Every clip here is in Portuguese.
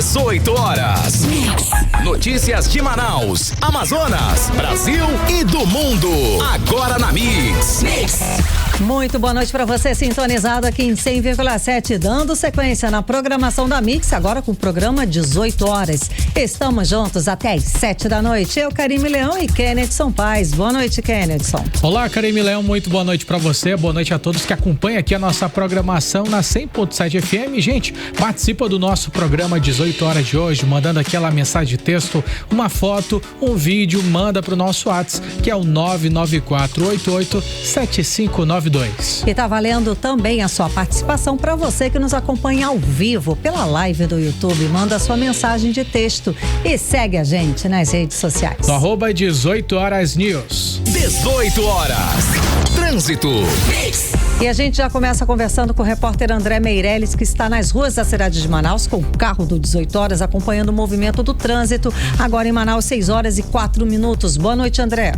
18 horas. Notícias de Manaus, Amazonas, Brasil e do mundo. Agora na Mix. Muito boa noite para você, sintonizado aqui em 100,7, dando sequência na programação da Mix, agora com o programa 18 horas. Estamos juntos até às 7 da noite. Eu, Karime Leão e Kennedson Paz. Boa noite, Kennedson. Olá, Karime Leão, muito boa noite para você. Boa noite a todos que acompanham aqui a nossa programação na 100.7 FM. Gente, participa do nosso programa 18 horas de hoje, mandando aquela mensagem de texto, uma foto, um vídeo, manda pro nosso WhatsApp, que é o 994887592. E tá valendo também a sua participação para você que nos acompanha ao vivo pela live do YouTube. Manda sua mensagem de texto e segue a gente nas redes sociais. No @18 horas news. 18 horas. Trânsito. E a gente já começa conversando com o repórter André Meirelles, que está nas ruas da cidade de Manaus com o carro do 18 horas, acompanhando o movimento do trânsito. Agora em Manaus, 6 horas e 4 minutos. Boa noite, André.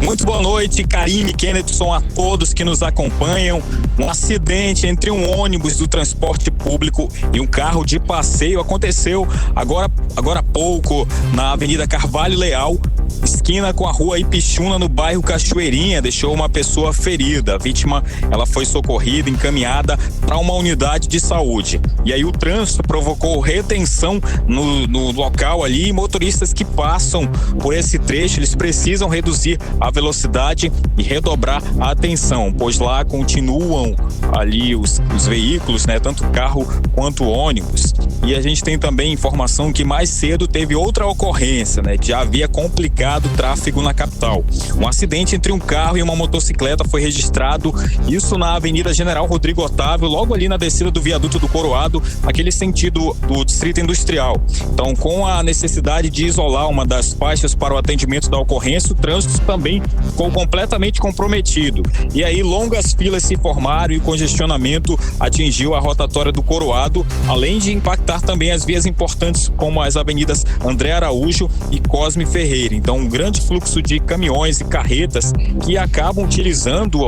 Muito boa noite, Karime, Kennedson, a todos que nos acompanham. Um acidente entre um ônibus do transporte público e um carro de passeio aconteceu agora há pouco na Avenida Carvalho Leal, esquina com a rua Ipixuna, no bairro Cachoeirinha. Deixou uma pessoa ferida. A vítima, ela foi socorrida, encaminhada para uma unidade de saúde. E aí o trânsito provocou retenção no local ali, e motoristas que passam por esse trecho, eles precisam reduzir a velocidade e redobrar a atenção, pois lá continuam ali os veículos, né, tanto carro quanto ônibus. E a gente tem também informação que mais cedo teve outra ocorrência, né, que já havia complicado o tráfego na capital. Um acidente entre um carro e uma motocicleta foi registrado, isso na Avenida General Rodrigo Otávio, logo ali na descida do viaduto do Coroado, aquele sentido do Distrito Industrial. Então, com a necessidade de isolar uma das faixas para o atendimento da ocorrência, o trânsito também ficou completamente comprometido. E aí longas filas se formaram e o congestionamento atingiu a rotatória do Coroado, além de impactar também as vias importantes como as avenidas André Araújo e Cosme Ferreira. Então, um grande fluxo de caminhões e carretas que acabam utilizando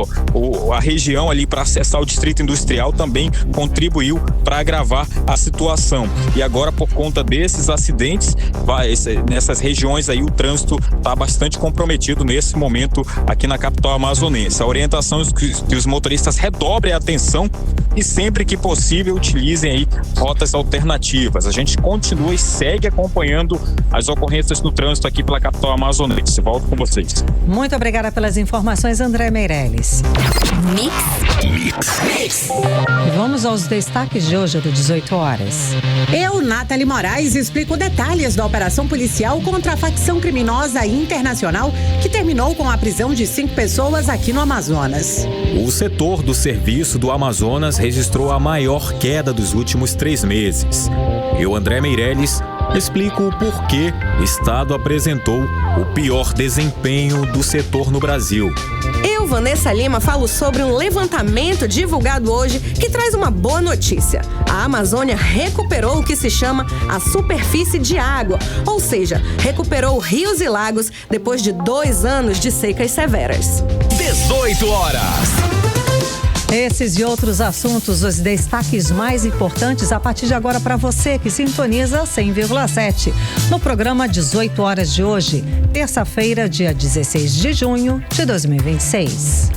a região ali para acessar o Distrito Industrial também contribuiu para agravar a situação. E agora, por conta desses acidentes, nessas regiões aí o trânsito está bastante comprometido nesse momento aqui na capital amazonense. A orientação é que os motoristas redobrem a atenção e sempre que possível utilizem aí rotas alternativas. A gente continua e segue acompanhando as ocorrências no trânsito aqui pela capital amazonense. Volto com vocês. Muito obrigada pelas informações, André Meirelles. Mix. E vamos aos destaques de hoje do 18 horas. Eu, Nathalie Moraes, explico detalhes da operação policial contra a facção criminosa internacional que terminou com a prisão de 5 pessoas aqui no Amazonas. O setor do serviço do Amazonas registrou a maior queda dos últimos 3 meses. Eu, André Meirelles, explico o porquê o Estado apresentou o pior desempenho do setor no Brasil. Eu, Vanessa Lima, falo sobre um levantamento divulgado hoje que traz uma boa notícia. A Amazônia recuperou o que se chama a superfície de água, ou seja, recuperou rios e lagos depois de 2 anos de secas severas. 18 horas. Esses e outros assuntos, os destaques mais importantes a partir de agora para você que sintoniza 100,7 no programa 18 horas de hoje, terça-feira, dia 16 de junho de 2026.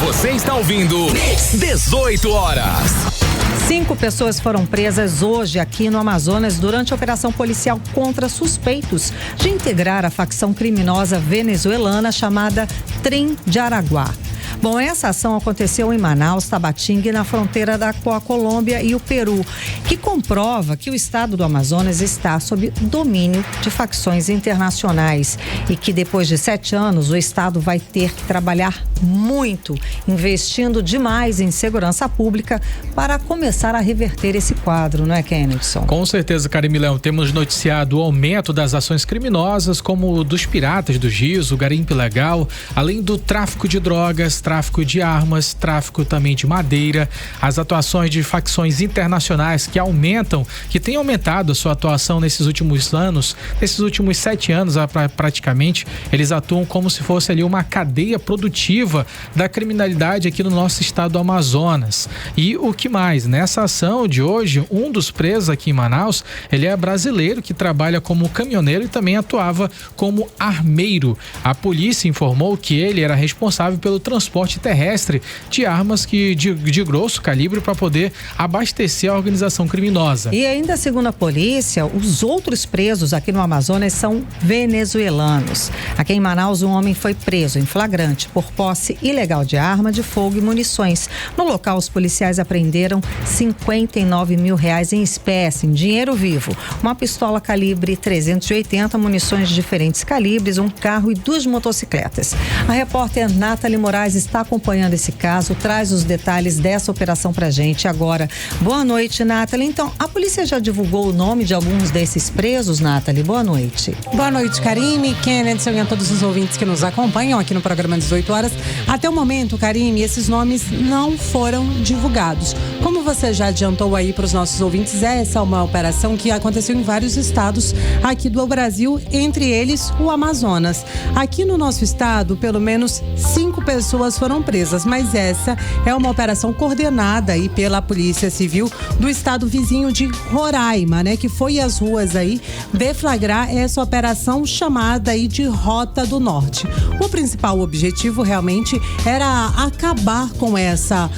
Você está ouvindo 18 horas. 5 pessoas foram presas hoje aqui no Amazonas durante a operação policial contra suspeitos de integrar a facção criminosa venezuelana chamada Trem de Araguá. Bom, essa ação aconteceu em Manaus, Tabatinga, na fronteira com a Colômbia e o Peru, que comprova que o estado do Amazonas está sob domínio de facções internacionais e que depois de 7 anos o estado vai ter que trabalhar muito, investindo demais em segurança pública para começar a reverter esse quadro, não é, Kennedson? Com certeza, Karime Leão, temos noticiado o aumento das ações criminosas como dos piratas dos rios, o garimpo ilegal, além do tráfico de drogas, tráfico de armas, tráfico também de madeira, as atuações de facções internacionais que têm aumentado a sua atuação nesses últimos anos, nesses últimos 7 anos praticamente. Eles atuam como se fosse ali uma cadeia produtiva da criminalidade aqui no nosso estado do Amazonas. E o que mais? Nessa ação de hoje, um dos presos aqui em Manaus, ele é brasileiro que trabalha como caminhoneiro e também atuava como armeiro. A polícia informou que ele era responsável pelo transporte terrestre de armas de grosso calibre para poder abastecer a organização criminosa. E ainda segundo a polícia, os outros presos aqui no Amazonas são venezuelanos. Aqui em Manaus, um homem foi preso em flagrante por posse ilegal de arma de fogo e munições. No local, os policiais apreenderam R$59 mil em espécie, em dinheiro vivo, uma pistola calibre 380, munições de diferentes calibres, um carro e 2 motocicletas. A repórter Nathalie Moraes está acompanhando esse caso, traz os detalhes dessa operação pra gente agora. Boa noite, Nathalie. Então, a polícia já divulgou o nome de alguns desses presos, Nathalie? Boa noite. Boa noite, Karime, Kenneth e a todos os ouvintes que nos acompanham aqui no programa 18 horas. Até o momento, Karime, esses nomes não foram divulgados. Como você já adiantou aí para os nossos ouvintes, essa é uma operação que aconteceu em vários estados aqui do Brasil, entre eles o Amazonas. Aqui no nosso estado, pelo menos 5 pessoas foram presas, mas essa é uma operação coordenada aí pela Polícia Civil do estado vizinho de Roraima, né? Que foi às ruas aí deflagrar essa operação chamada aí de Rota do Norte. O principal objetivo realmente era acabar com essa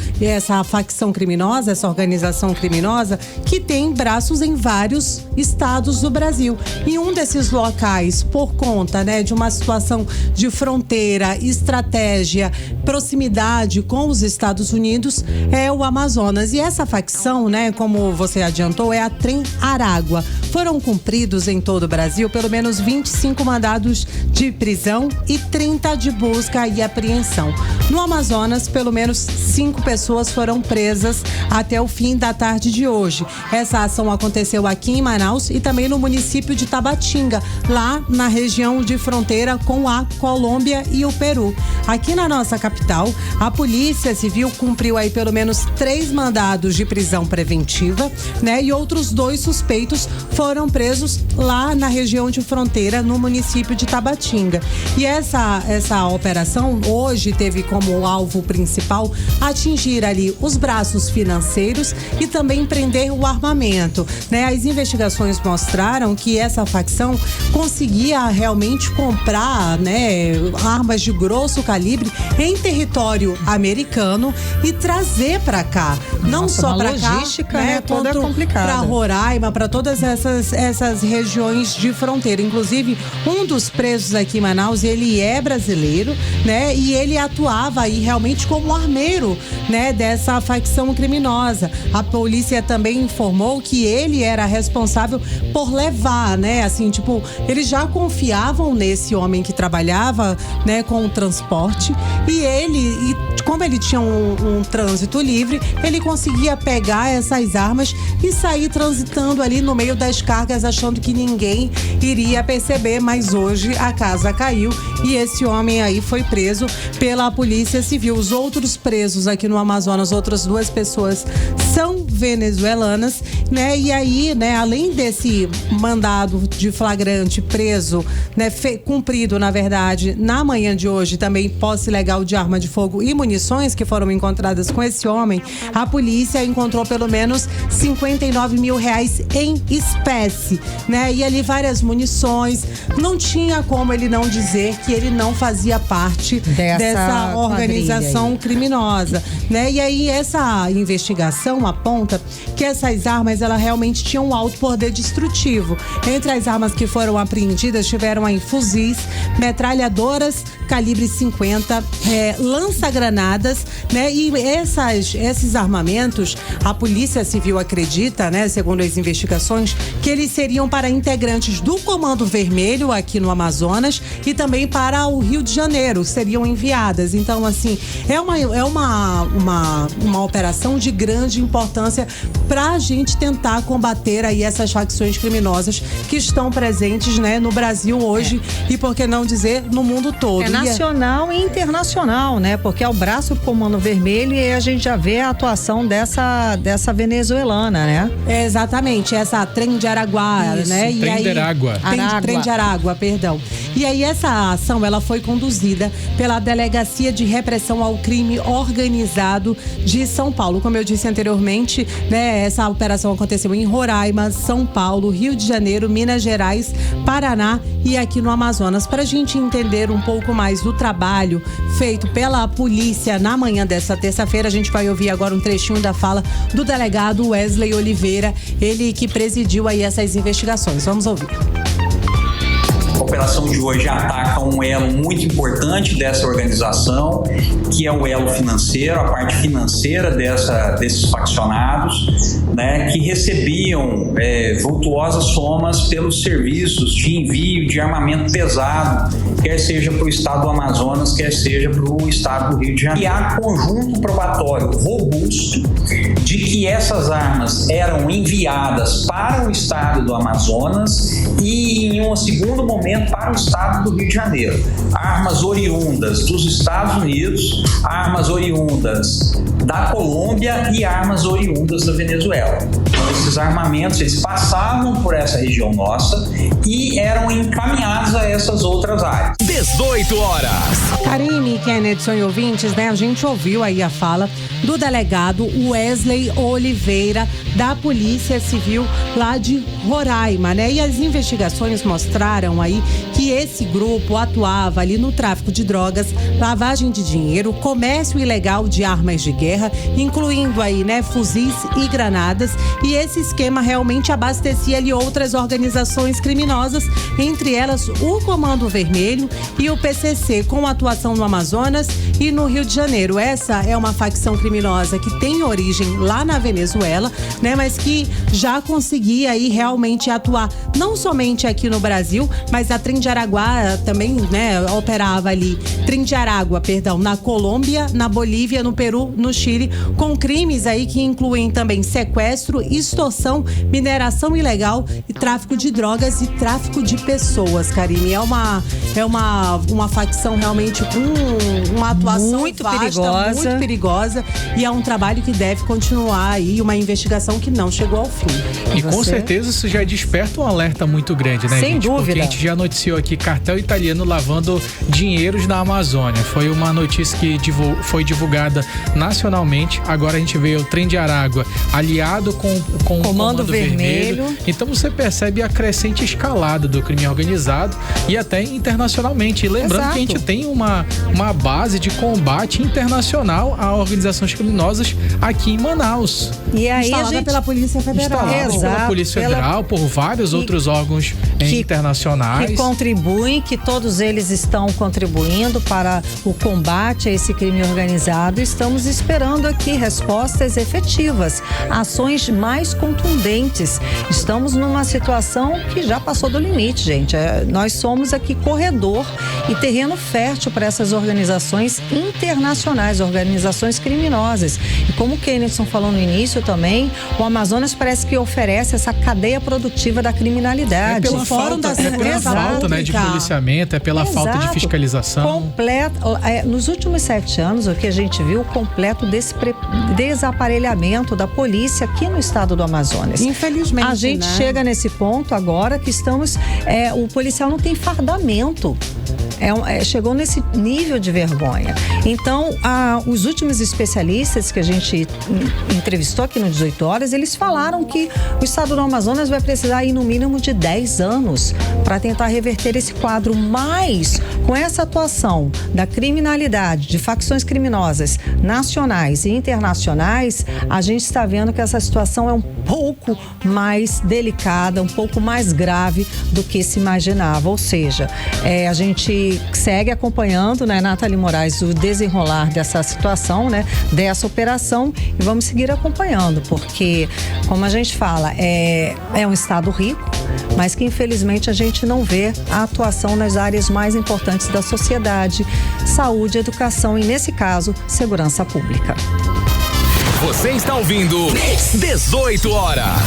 facção criminosa, essa organização criminosa que tem braços em vários estados do Brasil. E um desses locais, por conta, né, de uma situação de fronteira, estratégia, proximidade com os Estados Unidos, é o Amazonas. E essa facção, né, como você adiantou, é a Trem Aragua. Foram cumpridos em todo o Brasil pelo menos 25 mandados de prisão e 30 de busca e apreensão. No Amazonas, pelo menos 5 pessoas foram presas até o fim da tarde de hoje. Essa ação aconteceu aqui em Manaus e também no município de Tabatinga, lá na região de fronteira com a Colômbia e o Peru. Aqui na nossa capital, a Polícia Civil cumpriu aí pelo menos 3 mandados de prisão preventiva, né? E outros 2 suspeitos foram presos lá na região de fronteira, no município de Tabatinga. E essa operação hoje teve como alvo principal atingir ali os braços financeiros e também prender o armamento, né? As investigações mostraram que essa facção conseguia realmente comprar, né, armas de grosso calibre em território americano e trazer para cá. Não só para cá, logística, né, toda complicada. Para Roraima, para todas essas regiões de fronteira. Inclusive, um dos presos aqui em Manaus, ele é brasileiro, né? E ele atuava aí realmente como armeiro, né, dessa facção criminosa. A polícia também informou que ele era responsável por levar, né, assim, tipo, eles já confiavam nesse homem que trabalhava, né, com o transporte, e como ele tinha um trânsito livre, ele conseguia pegar essas armas e sair transitando ali no meio das cargas, achando que ninguém iria perceber, mas hoje a casa caiu e esse homem aí foi preso pela Polícia Civil. Os outros presos aqui no Amazonas, outras 2 pessoas são venezuelanas, né? E aí, né, além desse mandado de flagrante preso, né, cumprido, na verdade, na manhã de hoje, também posse ilegal de arma de fogo e munições que foram encontradas com esse homem, a polícia encontrou pelo menos R$59 mil em espécie, né? E ali várias munições. Não tinha como ele não dizer que ele não fazia parte dessa organização criminosa, né? E aí essa investigação aponta que essas armas, ela realmente tinham um alto poder destrutivo. Entre as armas que foram apreendidas tiveram aí fuzis, metralhadoras calibre 50, lança-granadas, né? E esses armamentos, a Polícia Civil acredita, né, segundo as investigações, que eles seriam para integrantes do Comando Vermelho aqui no Amazonas e também para o Rio de Janeiro, seriam enviadas. Então, assim, é uma operação de grande importância polícia para a gente tentar combater aí essas facções criminosas que estão presentes, né, no Brasil hoje e, por que não dizer, no mundo todo. É nacional e internacional, né? Porque é o braço do Comando Vermelho e a gente já vê a atuação dessa venezuelana, né? É, exatamente, essa Trem de Araguá, né? Trem de Aragua. Trem de Aragua, perdão. E aí essa ação, ela foi conduzida pela Delegacia de Repressão ao Crime Organizado de São Paulo. Como eu disse anteriormente, né, essa operação aconteceu em Roraima, São Paulo, Rio de Janeiro, Minas Gerais, Paraná e aqui no Amazonas. Para a gente entender um pouco mais do trabalho feito pela polícia na manhã dessa terça-feira, a gente vai ouvir agora um trechinho da fala do delegado Wesley Oliveira, ele que presidiu aí essas investigações. Vamos ouvir. A operação de hoje ataca um elo muito importante dessa organização, que é o elo financeiro, a parte financeira desses faccionados, né, que recebiam vultuosas somas pelos serviços de envio de armamento pesado, quer seja para o estado do Amazonas, quer seja para o estado do Rio de Janeiro. E há conjunto probatório robusto de que essas armas eram enviadas para o estado do Amazonas e, em um segundo momento, para o estado do Rio de Janeiro. Armas oriundas dos Estados Unidos, armas oriundas da Colômbia e armas oriundas da Venezuela. Então, esses armamentos, eles passavam por essa região nossa e eram encaminhados a essas outras áreas. 18 horas. Karine, Kennedy e ouvintes, né? A gente ouviu aí a fala do delegado Wesley Oliveira, da Polícia Civil lá de Roraima, né? E as investigações mostraram aí que esse grupo atuava ali no tráfico de drogas, lavagem de dinheiro, comércio ilegal de armas de guerra, incluindo aí, né, fuzis e granadas. E esse esquema realmente abastecia ali outras organizações criminosas, entre elas o Comando Vermelho e o PCC, com atuação no Amazonas e no Rio de Janeiro. Essa é uma facção criminosa que tem origem lá na Venezuela, né, mas que já conseguia aí realmente atuar não somente aqui no Brasil, mas a Trem de Araguá também, né, operava ali, Trem de Aragua, perdão, na Colômbia, na Bolívia, no Peru, no Chile, com crimes aí que incluem também sequestro, extorsão, mineração ilegal e tráfico de drogas e tráfico de pessoas, Karine. É uma facção realmente com uma atuação muito vasta, perigosa. muito perigosa, e é um trabalho que deve continuar aí, uma investigação que não chegou ao fim. E com certeza isso já desperta um alerta muito grande, né, Sem gente? dúvida. Porque a gente já noticiou aqui cartel italiano lavando dinheiros na Amazônia. Foi uma notícia que foi divulgada nacionalmente. Agora a gente vê o Trem de Aragua aliado com o Comando Vermelho. Então você percebe a crescente escalada do crime organizado e até internacionalmente. E lembrando que a gente tem uma base de combate internacional a organizações criminosas aqui em Manaus. E aí Instalada pela Polícia Federal. Pela Polícia Federal, por vários outros órgãos internacionais. Que contribuem, que todos eles estão contribuindo para o combate a esse crime organizado. Estamos esperando aqui respostas efetivas, ações mais contundentes. Estamos numa situação que já passou do limite, gente. Nós somos aqui corredor e terreno fértil para essas organizações internacionais, organizações criminosas. E como o Kennedy falou no início também, o Amazonas parece que oferece essa cadeia produtiva da criminalidade. É pela falta, né, de policiamento, é pela falta de fiscalização. Nos últimos 7 anos, o que a gente viu, completo desaparelhamento da polícia aqui no estado do Amazonas. Infelizmente, a gente chega nesse ponto agora que estamos, o policial não tem fardamento. Chegou nesse nível de vergonha. Então, os últimos especialistas que a gente entrevistou aqui no 18 horas, eles falaram que o estado do Amazonas vai precisar ir no mínimo de 10 anos para tentar reverter esse quadro. Mas, com essa atuação da criminalidade, de facções criminosas nacionais e internacionais, a gente está vendo que essa situação é um pouco mais delicada, um pouco mais grave do que se imaginava. Ou seja, a gente segue acompanhando, né, Nathalie Moraes, o desenrolar dessa situação, né, dessa operação, e vamos seguir acompanhando, porque, como a gente fala, é um estado rico, mas que infelizmente a gente não vê a atuação nas áreas mais importantes da sociedade: saúde, educação e, nesse caso, segurança pública. Você está ouvindo 18 horas.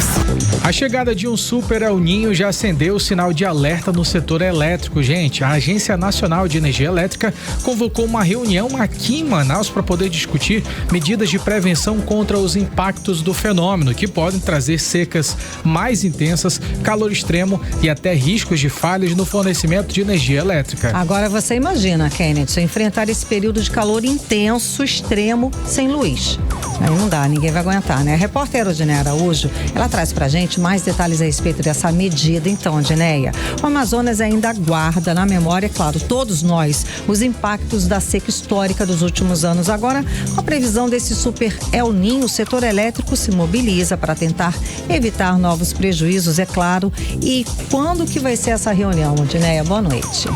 A chegada de um Super El Ninho já acendeu o sinal de alerta no setor elétrico, gente. A Agência Nacional de Energia Elétrica convocou uma reunião aqui em Manaus para poder discutir medidas de prevenção contra os impactos do fenômeno, que podem trazer secas mais intensas, calor extremo e até riscos de falhas no fornecimento de energia elétrica. Agora você imagina, Kenneth, enfrentar esse período de calor intenso, extremo, sem luz. Aí não dá, ninguém vai aguentar, né? A repórter Odineia Araújo, ela traz pra gente mais detalhes a respeito dessa medida. Então, Odineia, o Amazonas ainda guarda na memória, claro, todos nós, os impactos da seca histórica dos últimos anos. Agora, com a previsão desse Super El Ninho, o setor elétrico se mobiliza para tentar evitar novos prejuízos, é claro. E quando que vai ser essa reunião, Odineia? Boa noite.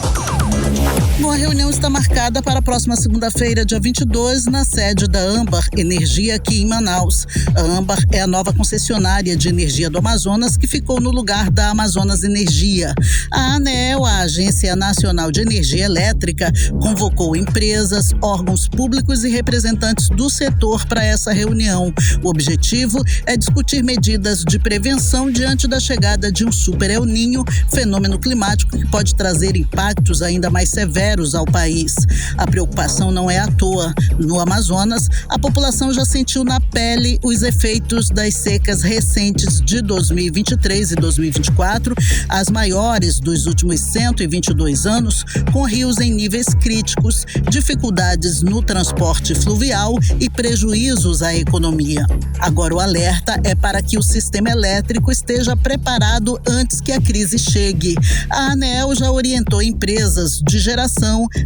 Bom, a reunião está marcada para a próxima segunda-feira, dia 22, na sede da Âmbar Energia, aqui em Manaus. A Âmbar é a nova concessionária de energia do Amazonas, que ficou no lugar da Amazonas Energia. A ANEEL, a Agência Nacional de Energia Elétrica, convocou empresas, órgãos públicos e representantes do setor para essa reunião. O objetivo é discutir medidas de prevenção diante da chegada de um Super El Ninho, fenômeno climático que pode trazer impactos ainda mais severos ao país. A preocupação não é à toa. No Amazonas, a população já sentiu na pele os efeitos das secas recentes de 2023 e 2024, as maiores dos últimos 122 anos, com rios em níveis críticos, dificuldades no transporte fluvial e prejuízos à economia. Agora o alerta é para que o sistema elétrico esteja preparado antes que a crise chegue. A ANEEL já orientou empresas de geração,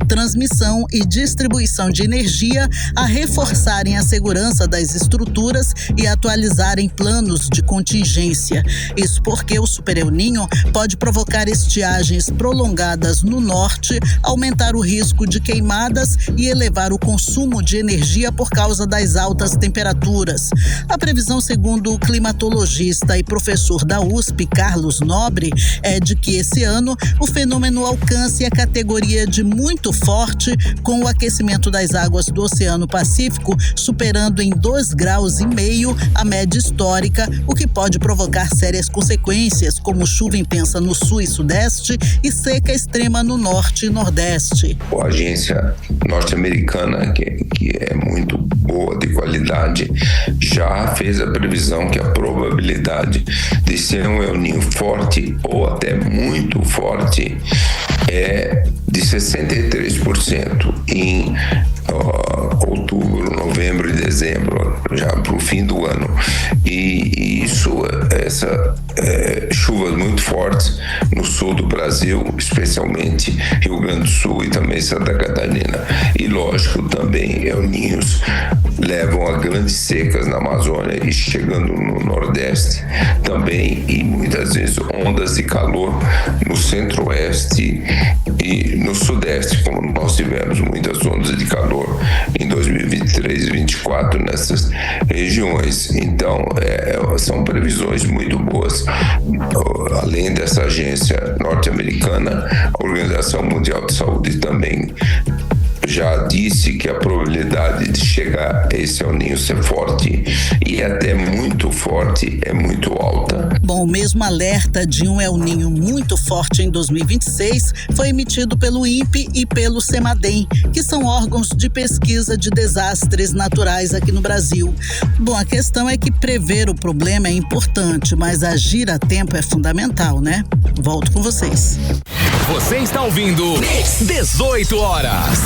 transmissão e distribuição de energia a reforçarem a segurança das estruturas e atualizarem planos de contingência. Isso porque o Super El Ninho pode provocar estiagens prolongadas no norte, aumentar o risco de queimadas e elevar o consumo de energia por causa das altas temperaturas. A previsão, segundo o climatologista e professor da USP, Carlos Nobre, é de que esse ano o fenômeno alcance a categoria de muito forte, com o aquecimento das águas do Oceano Pacífico superando em 2,5 graus a média histórica, o que pode provocar sérias consequências, como chuva intensa no sul e sudeste e seca extrema no norte e nordeste. A agência norte-americana, que é muito boa, de qualidade, já fez a previsão que a probabilidade de ser um El Ninho forte ou até muito forte é de 63% em outubro, novembro e dezembro, já para o fim do ano. E chuvas muito fortes no sul do Brasil, especialmente Rio Grande do Sul e também Santa Catarina. E lógico, também El Ninhos levam a grandes secas na Amazônia e chegando no Nordeste também, e muitas vezes ondas de calor no Centro-Oeste e no Sudeste, como nós tivemos muitas ondas de calor em 2023 e 2024 nessas regiões. Então, são previsões muito boas. Além dessa agência norte-americana, a Organização Mundial de Saúde também já disse que a probabilidade de chegar a esse El Ninho ser forte e até muito forte é muito alta. Bom, o mesmo alerta de um El Ninho muito forte em 2026 foi emitido pelo INPE e pelo CEMADEM, que são órgãos de pesquisa de desastres naturais aqui no Brasil. Bom, a questão é que prever o problema é importante, mas agir a tempo é fundamental, né? Volto com vocês. Você está ouvindo 18 horas.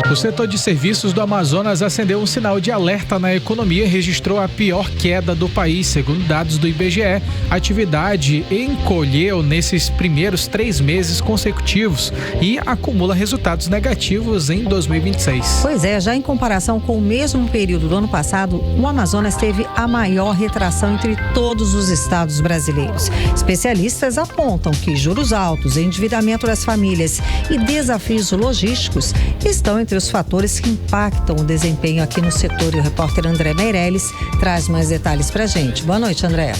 O setor de serviços do Amazonas acendeu um sinal de alerta na economia e registrou a pior queda do país. Segundo dados do IBGE, a atividade encolheu nesses primeiros 3 meses consecutivos e acumula resultados negativos em 2026. Pois é, já em comparação com o mesmo período do ano passado, o Amazonas teve a maior retração entre todos os estados brasileiros. Especialistas apontam que juros altos, endividamento das famílias e desafios logísticos estão entre os fatores que impactam o desempenho aqui no setor. E o repórter André Meirelles traz mais detalhes pra gente. Boa noite, André.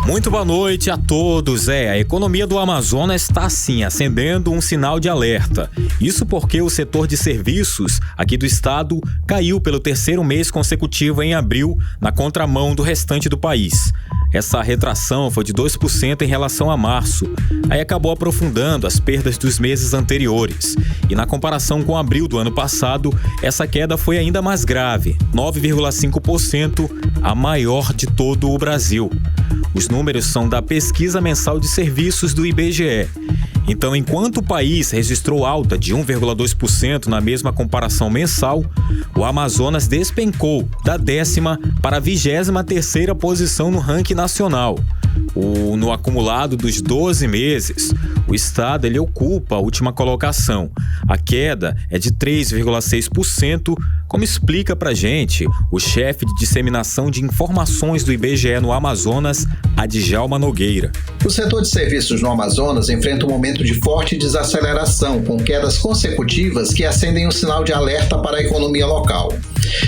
Muito boa noite a todos. A economia do Amazonas está sim acendendo um sinal de alerta. Isso porque o setor de serviços aqui do estado caiu pelo terceiro mês consecutivo em abril, na contramão do restante do país. Essa retração foi de 2% em relação a março. Aí acabou aprofundando as perdas dos meses anteriores. E na comparação com abril do ano passado, essa queda foi ainda mais grave, 9,5%, a maior de todo o Brasil. Os números são da Pesquisa Mensal de Serviços do IBGE. Então, enquanto o país registrou alta de 1,2% na mesma comparação mensal, o Amazonas despencou da 10ª para a 23ª posição no ranking nacional. No acumulado dos 12 meses, o estado ocupa a última colocação. A queda é de 3,6%, como explica pra gente o chefe de disseminação de informações do IBGE no Amazonas, Adjalma Nogueira. O setor de serviços no Amazonas enfrenta um momento de forte desaceleração, com quedas consecutivas que acendem um sinal de alerta para a economia local.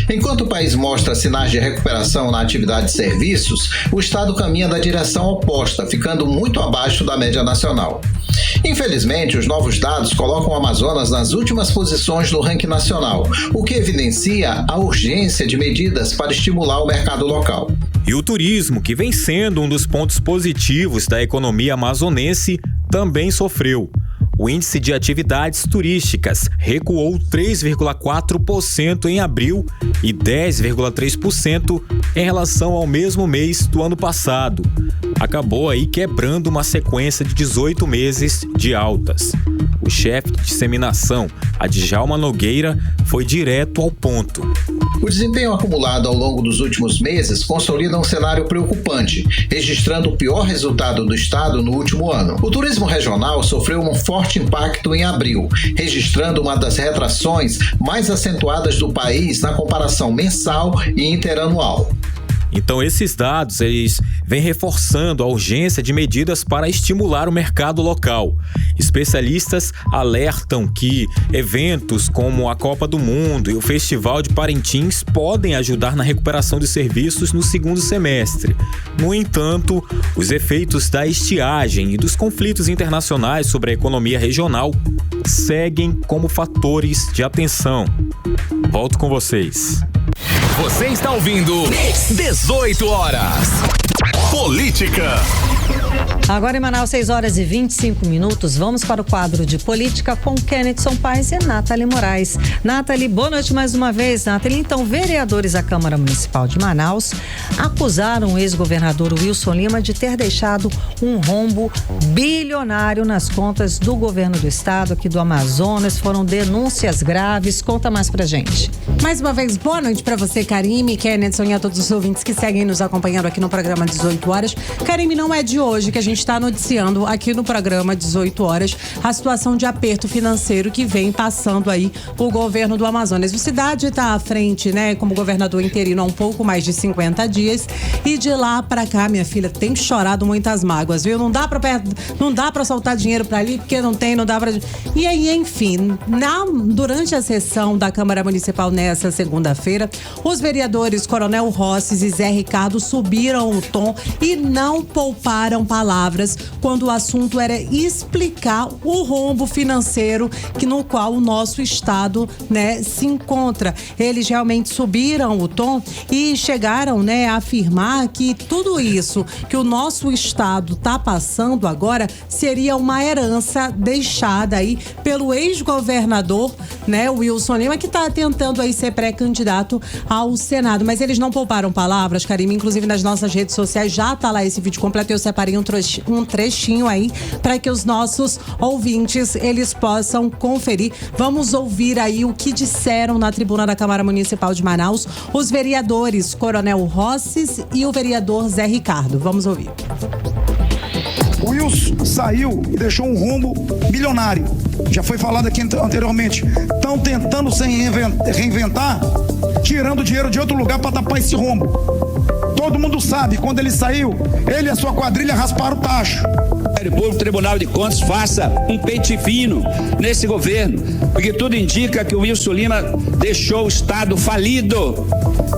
Enquanto o país mostra sinais de recuperação na atividade de serviços, o estado caminha da direção oposta, ficando muito abaixo da média nacional. Infelizmente, os novos dados colocam o Amazonas nas últimas posições do ranking nacional, o que evidencia a urgência de medidas para estimular o mercado local. E o turismo, que vem sendo um dos pontos positivos da economia amazonense, também sofreu. O índice de atividades turísticas recuou 3,4% em abril e 10,3% em relação ao mesmo mês do ano passado. Acabou aí quebrando uma sequência de 18 meses de altas. O chefe de disseminação, Adjalma Nogueira, foi direto ao ponto. O desempenho acumulado ao longo dos últimos meses consolida um cenário preocupante, registrando o pior resultado do estado no último ano. O turismo regional sofreu um forte impacto em abril, registrando uma das retrações mais acentuadas do país na comparação mensal e interanual. Então esses dados eles vêm reforçando a urgência de medidas para estimular o mercado local. Especialistas alertam que eventos como a Copa do Mundo e o Festival de Parintins podem ajudar na recuperação de serviços no segundo semestre. No entanto, os efeitos da estiagem e dos conflitos internacionais sobre a economia regional seguem como fatores de atenção. Volto com vocês. Você está ouvindo 18 horas. Política. Agora em Manaus, 6 horas e 25 minutos. Vamos para o quadro de política com Kennethson Paes e Nathalie Moraes. Nathalie, boa noite mais uma vez. Nathalie, então, vereadores da Câmara Municipal de Manaus acusaram o ex-governador Wilson Lima de ter deixado um rombo bilionário nas contas do governo do estado, aqui do Amazonas. Foram denúncias graves. Conta mais pra gente. Mais uma vez, boa noite pra você, Karime, Kennethson e a todos os ouvintes que seguem nos acompanhando aqui no programa 18 horas. Karime, não é de hoje que a gente está noticiando aqui no programa 18 horas a situação de aperto financeiro que vem passando aí o governo do Amazonas. O Cidade está à frente, né, como governador interino há um pouco mais de 50 dias e de lá para cá, minha filha, tem chorado muitas mágoas, viu? Não dá para soltar dinheiro para ali porque não dá para. E aí, enfim, durante a sessão da Câmara Municipal nessa segunda-feira, os vereadores Coronel Rosses e Zé Ricardo subiram o tom e não pouparam palavras quando o assunto era explicar o rombo financeiro no qual o nosso estado, né, se encontra. Eles realmente subiram o tom e chegaram, né, a afirmar que tudo isso que o nosso estado está passando agora seria uma herança deixada aí pelo ex-governador, né, Wilson Lima, que está tentando aí ser pré-candidato ao Senado. Mas eles não pouparam palavras, Karime, inclusive nas nossas redes sociais já tá lá esse vídeo completo. Eu separei um trechinho aí para que os nossos ouvintes eles possam conferir. Vamos ouvir aí o que disseram na tribuna da Câmara Municipal de Manaus os vereadores Coronel Rosses e o vereador Zé Ricardo. Vamos ouvir. O Wilson saiu e deixou um rombo bilionário. Já foi falado aqui anteriormente. Estão tentando se reinventar, tirando dinheiro de outro lugar para tapar esse rombo. Todo mundo sabe, quando ele saiu, ele e a sua quadrilha rasparam o tacho. O Tribunal de Contas faça um pente fino nesse governo, porque tudo indica que o Wilson Lima deixou o Estado falido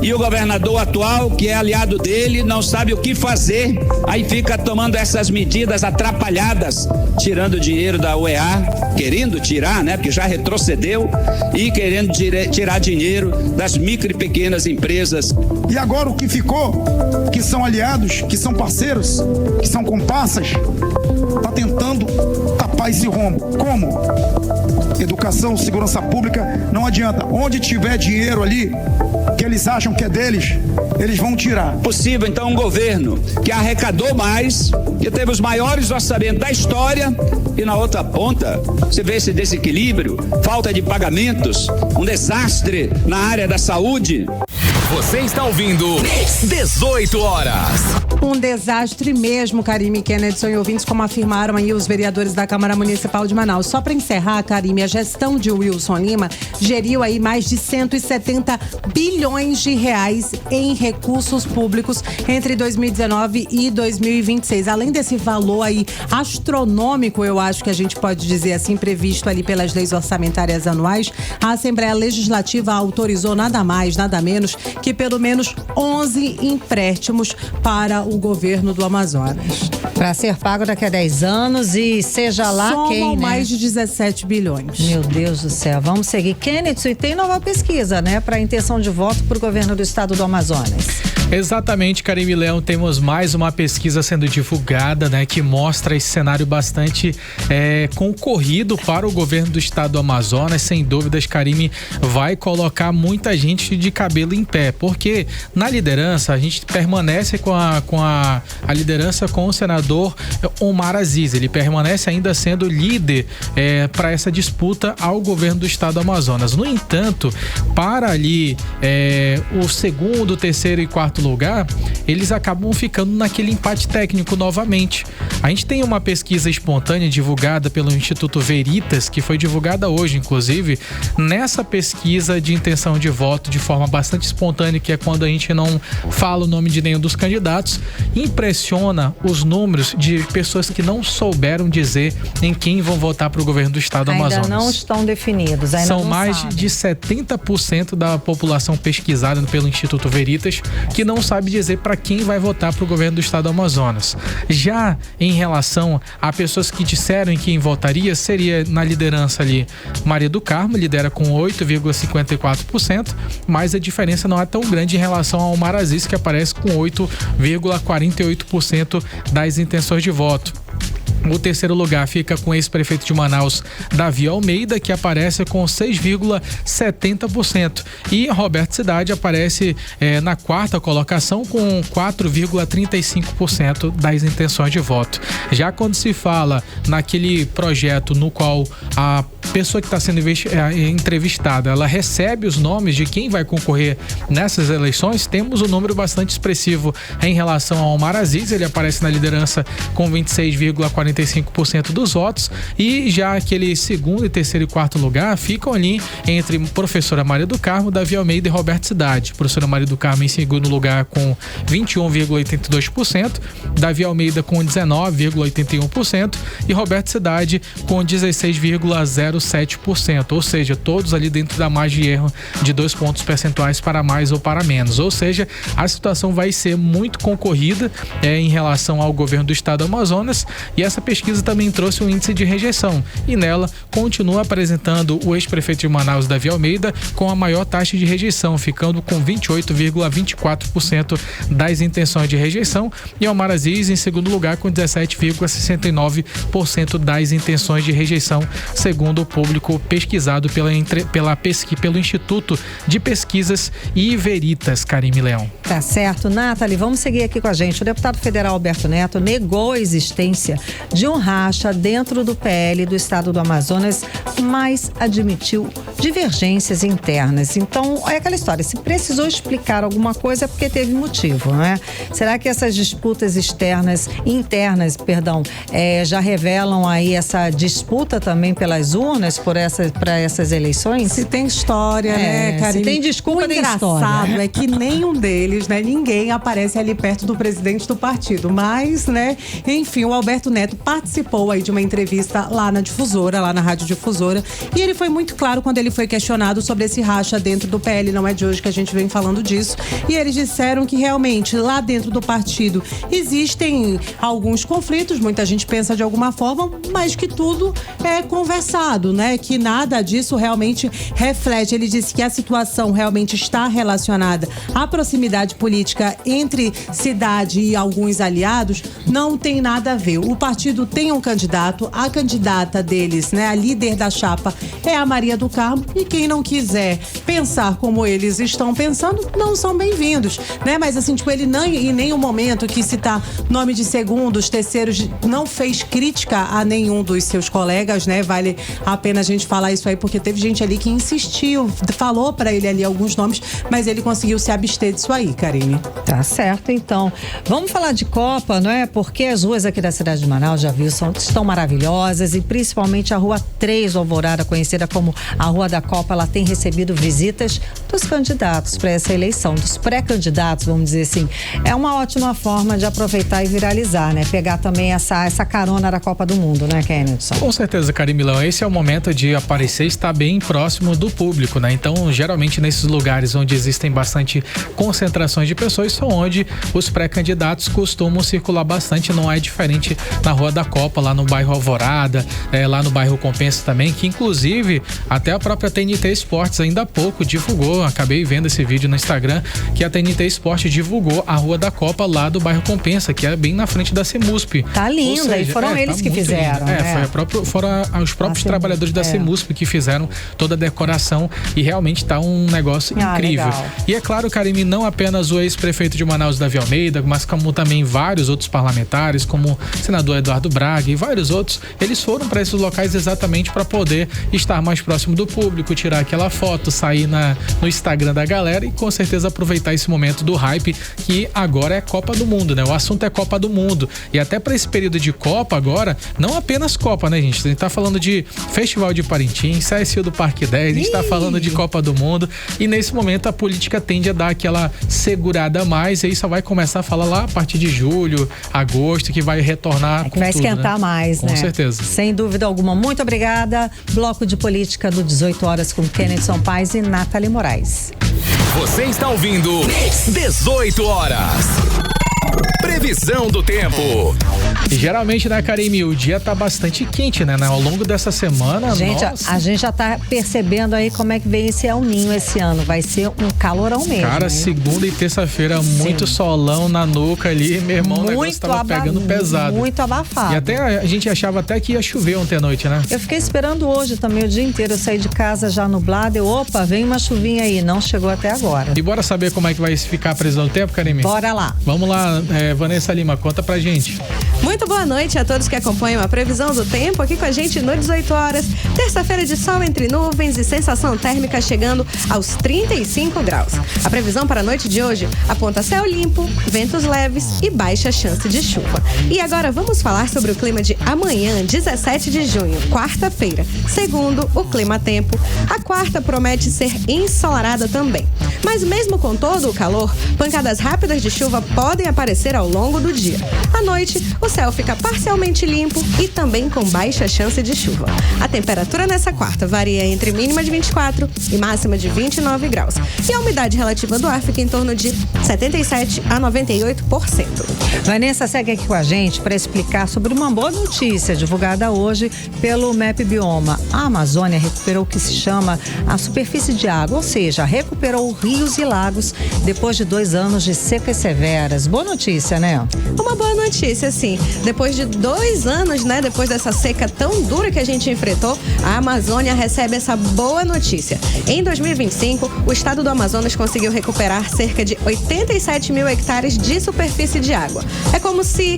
e o governador atual, que é aliado dele, não sabe o que fazer, aí fica tomando essas medidas atrapalhadas, tirando dinheiro da UEA, querendo tirar, né, porque já retrocedeu, e querendo tirar dinheiro das micro e pequenas empresas. E agora o que ficou, que são aliados, que são parceiros, que são comparsas, está tentando tapar esse rombo. Como? Educação, segurança pública, não adianta. Onde tiver dinheiro ali, que eles acham que é deles, eles vão tirar. Possível, então, um governo que arrecadou mais, que teve os maiores orçamentos da história, e na outra ponta, você vê esse desequilíbrio, falta de pagamentos, um desastre na área da saúde. Você está ouvindo 18 horas. Um desastre mesmo, Karime, Kennedy e ouvintes, como afirmaram aí os vereadores da Câmara Municipal de Manaus. Só para encerrar, Karime, a gestão de Wilson Lima geriu aí mais de 170 bilhões de reais em recursos públicos entre 2019 e 2026. Além desse valor aí astronômico, eu acho que a gente pode dizer assim, previsto ali pelas leis orçamentárias anuais, a Assembleia Legislativa autorizou nada mais, nada menos que pelo menos 11 empréstimos para o governo do Amazonas. Para ser pago daqui a 10 anos e seja lá Somam quem, né? mais de 17 bilhões. Meu Deus do céu, vamos seguir. Kennedy, e tem nova pesquisa, né? Para intenção de voto para o governo do estado do Amazonas. Exatamente, Karime Leão, temos mais uma pesquisa sendo divulgada, né, que mostra esse cenário bastante concorrido para o governo do estado do Amazonas. Sem dúvidas, Karime vai colocar muita gente de cabelo em pé, porque na liderança a gente permanece com a liderança com o senador Omar Aziz. Ele permanece ainda sendo líder para essa disputa ao governo do estado do Amazonas. No entanto, para ali o segundo, terceiro e quarto lugar, eles acabam ficando naquele empate técnico novamente. A gente tem uma pesquisa espontânea divulgada pelo Instituto Veritas, que foi divulgada hoje, inclusive. Nessa pesquisa de intenção de voto de forma bastante espontânea, que é quando a gente não fala o nome de nenhum dos candidatos, impressiona os números de pessoas que não souberam dizer em quem vão votar para o governo do estado do Amazonas. Ainda não estão definidos, ainda São não mais sabem. de 70% da população pesquisada pelo Instituto Veritas que não sabe dizer para quem vai votar para o governo do estado do Amazonas. Já em relação a pessoas que disseram em quem votaria, seria na liderança ali Maria do Carmo, lidera com 8,54%, mas a diferença não é tão grande em relação ao Omar Aziz, que aparece com 8,48% das intenções de voto. O terceiro lugar fica com o ex-prefeito de Manaus, Davi Almeida, que aparece com 6,70%. E Roberto Cidade aparece na quarta colocação com 4,35% das intenções de voto. Já quando se fala naquele projeto no qual a pessoa que está sendo entrevistada, ela recebe os nomes de quem vai concorrer nessas eleições, temos um número bastante expressivo em relação ao Omar Aziz. Ele aparece na liderança com 26,45% dos votos, e já aquele segundo e terceiro e quarto lugar ficam ali entre professora Maria do Carmo, Davi Almeida e Roberto Cidade. Professora Maria do Carmo em segundo lugar com 21,82%, Davi Almeida com 19,81% e Roberto Cidade com 16,07%, ou seja, todos ali dentro da margem de erro de 2 pontos percentuais para mais ou para menos. Ou seja, a situação vai ser muito concorrida em relação ao governo do estado do Amazonas, e essa pesquisa também trouxe um índice de rejeição, e nela continua apresentando o ex-prefeito de Manaus, Davi Almeida, com a maior taxa de rejeição, ficando com 28,24% das intenções de rejeição, e Omar Aziz em segundo lugar com 17,69% das intenções de rejeição, segundo o público pesquisado pelo Instituto de Pesquisas e Veritas. Karime Leão. Tá certo, Nathalie, vamos seguir aqui com a gente. O deputado federal Alberto Neto negou a existência de um racha dentro do PL do estado do Amazonas, mas admitiu divergências internas. Então, é aquela história, se precisou explicar alguma coisa é porque teve motivo, né? Será que essas disputas internas, já revelam aí essa disputa também pelas urnas para essas eleições? Se tem história, né, Karine? Se tem desculpa, tem história. O engraçado é que nenhum deles, né, ninguém aparece ali perto do presidente do partido. Mas, né, enfim, o Alberto Neto participou aí de uma entrevista lá na Difusora, lá na Rádio Difusora, e ele foi muito claro quando ele foi questionado sobre esse racha dentro do PL. Não é de hoje que a gente vem falando disso. E eles disseram que realmente lá dentro do partido existem alguns conflitos, muita gente pensa de alguma forma, mas que tudo é conversado, né? Que nada disso realmente reflete. Ele disse que a situação realmente está relacionada à proximidade política entre cidade e alguns aliados, não tem nada a ver. O partido tem um candidato, a candidata deles, né, a líder da chapa é a Maria do Carmo, e quem não quiser pensar como eles estão pensando, não são bem-vindos, né? Mas assim, tipo, ele não, em nenhum momento quis citar nome de segundos, terceiros, não fez crítica a nenhum dos seus colegas, né? Vale a pena a gente falar isso aí, porque teve gente ali que insistiu, falou pra ele ali alguns nomes, mas ele conseguiu se abster disso aí, Karine. Tá certo, então. Vamos falar de Copa, não é? Porque as ruas aqui da cidade de Manaus, já viu, estão maravilhosas, e principalmente a Rua 3 Alvorada, conhecida como a Rua da Copa, ela tem recebido visitas dos candidatos para essa eleição, dos pré-candidatos, vamos dizer assim. É uma ótima forma de aproveitar e viralizar, né? Pegar também essa carona da Copa do Mundo, né, Kennedy? Com certeza, Karine Milão. Esse é o momento de aparecer e estar bem próximo do público, né? Então, geralmente nesses lugares onde existem bastante concentrações de pessoas, são onde os pré-candidatos costumam circular bastante. Não é diferente na Rua da Copa, lá no bairro Alvorada, lá no bairro Compensa também, que inclusive até a própria TNT Esportes ainda há pouco divulgou, acabei vendo esse vídeo no Instagram, que a TNT Esportes divulgou a Rua da Copa lá do bairro Compensa, que é bem na frente da CEMUSP. Tá linda, e foram eles que fizeram. Foram os próprios trabalhadores da CEMUSP que fizeram toda a decoração, e realmente tá um negócio incrível. Legal. E é claro, Karine, não apenas o ex-prefeito de Manaus, Davi Almeida, mas como também vários outros parlamentares, como o senador Eduardo Braga e vários outros, eles foram para esses locais exatamente para poder estar mais próximo do público, tirar aquela foto, sair no Instagram da galera e com certeza aproveitar esse momento do hype, que agora é Copa do Mundo, né? O assunto é Copa do Mundo. E até para esse período de Copa agora, não apenas Copa, né, gente? A gente tá falando de Festival de Parintins, CSU do Parque 10, a gente tá falando de Copa do Mundo, e nesse momento a política tende a dar aquela segurada a mais, e aí só vai começar a falar lá a partir de julho, agosto, que vai retornar com vai tudo, esquentar, né? Mais, com né? certeza. Sem dúvida alguma. Muito obrigada. Bloco de Política do 18 horas com Kennedy Paz e Nathalie Moraes. Você está ouvindo 18 horas. Previsão do tempo. E geralmente, né, Karine, o dia tá bastante quente, né? Ao longo dessa semana, gente, a gente já tá percebendo aí como é que vem esse El Ninho esse ano. Vai ser um calorão mesmo. Cara, hein? Segunda e terça-feira, muito solão na nuca ali. Meu irmão, o negócio tava pegando pesado. Muito abafado. E até a gente achava até que ia chover ontem à noite, né? Eu fiquei esperando hoje também o dia inteiro. Eu saí de casa já nublado. Opa, vem uma chuvinha aí. Não chegou até agora. E bora saber como é que vai ficar a previsão do tempo, Karine? Bora lá. Vamos lá, Vanessa Lima, conta pra gente. Muito boa noite a todos que acompanham a previsão do tempo aqui com a gente no 18 horas. Terça-feira de sol entre nuvens e sensação térmica chegando aos 35 graus. A previsão para a noite de hoje aponta céu limpo, ventos leves e baixa chance de chuva. E agora vamos falar sobre o clima de amanhã, 17 de junho, quarta-feira. Segundo o Clima Tempo, a quarta promete ser ensolarada também. Mas mesmo com todo o calor, pancadas rápidas de chuva podem aparecer ao longo do dia. À noite, o céu fica parcialmente limpo e também com baixa chance de chuva. A temperatura nessa quarta varia entre mínima de 24 e máxima de 29 graus. E a umidade relativa do ar fica em torno de 77 a 98%. Vanessa segue aqui com a gente para explicar sobre uma boa notícia divulgada hoje pelo MEP Bioma. A Amazônia recuperou o que se chama a superfície de água, ou seja, recuperou rios e lagos depois de 2 anos de secas severas. Boa notícia, né? Uma boa notícia, sim. Depois de 2 anos, né? Depois dessa seca tão dura que a gente enfrentou, a Amazônia recebe essa boa notícia. Em 2025, o estado do Amazonas conseguiu recuperar cerca de 80 87 mil hectares de superfície de água. É como se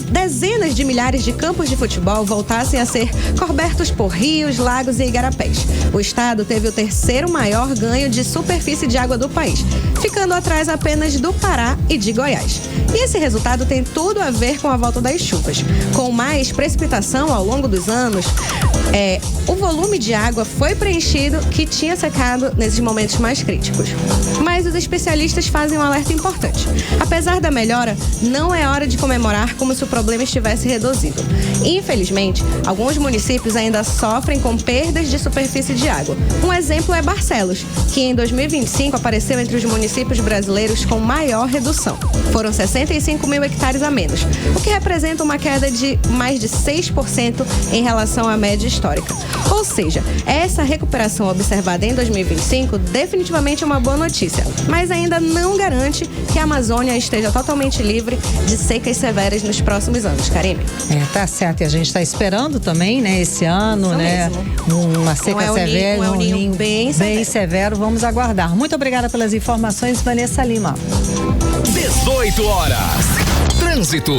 dezenas de milhares de campos de futebol voltassem a ser cobertos por rios, lagos e igarapés. O estado teve o terceiro maior ganho de superfície de água do país, ficando atrás apenas do Pará e de Goiás. E esse resultado tem tudo a ver com a volta das chuvas. Com mais precipitação ao longo dos anos, o volume de água foi preenchido que tinha secado nesses momentos mais críticos. Mas os especialistas fazem um alerta importante. Apesar da melhora, não é hora de comemorar como se o problema estivesse reduzido. Infelizmente, alguns municípios ainda sofrem com perdas de superfície de água. Um exemplo é Barcelos, que em 2025 apareceu entre os municípios brasileiros com maior redução. Foram 65 mil hectares a menos, o que representa uma queda de mais de 6% em relação à média histórica. Ou seja, essa recuperação observada em 2025 definitivamente é uma boa notícia, mas ainda não garante que a Amazônia esteja totalmente livre de secas severas nos próximos anos. Karine? Tá certo, e a gente está esperando também, né, esse ano, isso né, mesmo. Uma seca severa, um ninho bem severo. Vamos aguardar. Muito obrigada pelas informações, Vanessa Lima. 18 horas. Trânsito.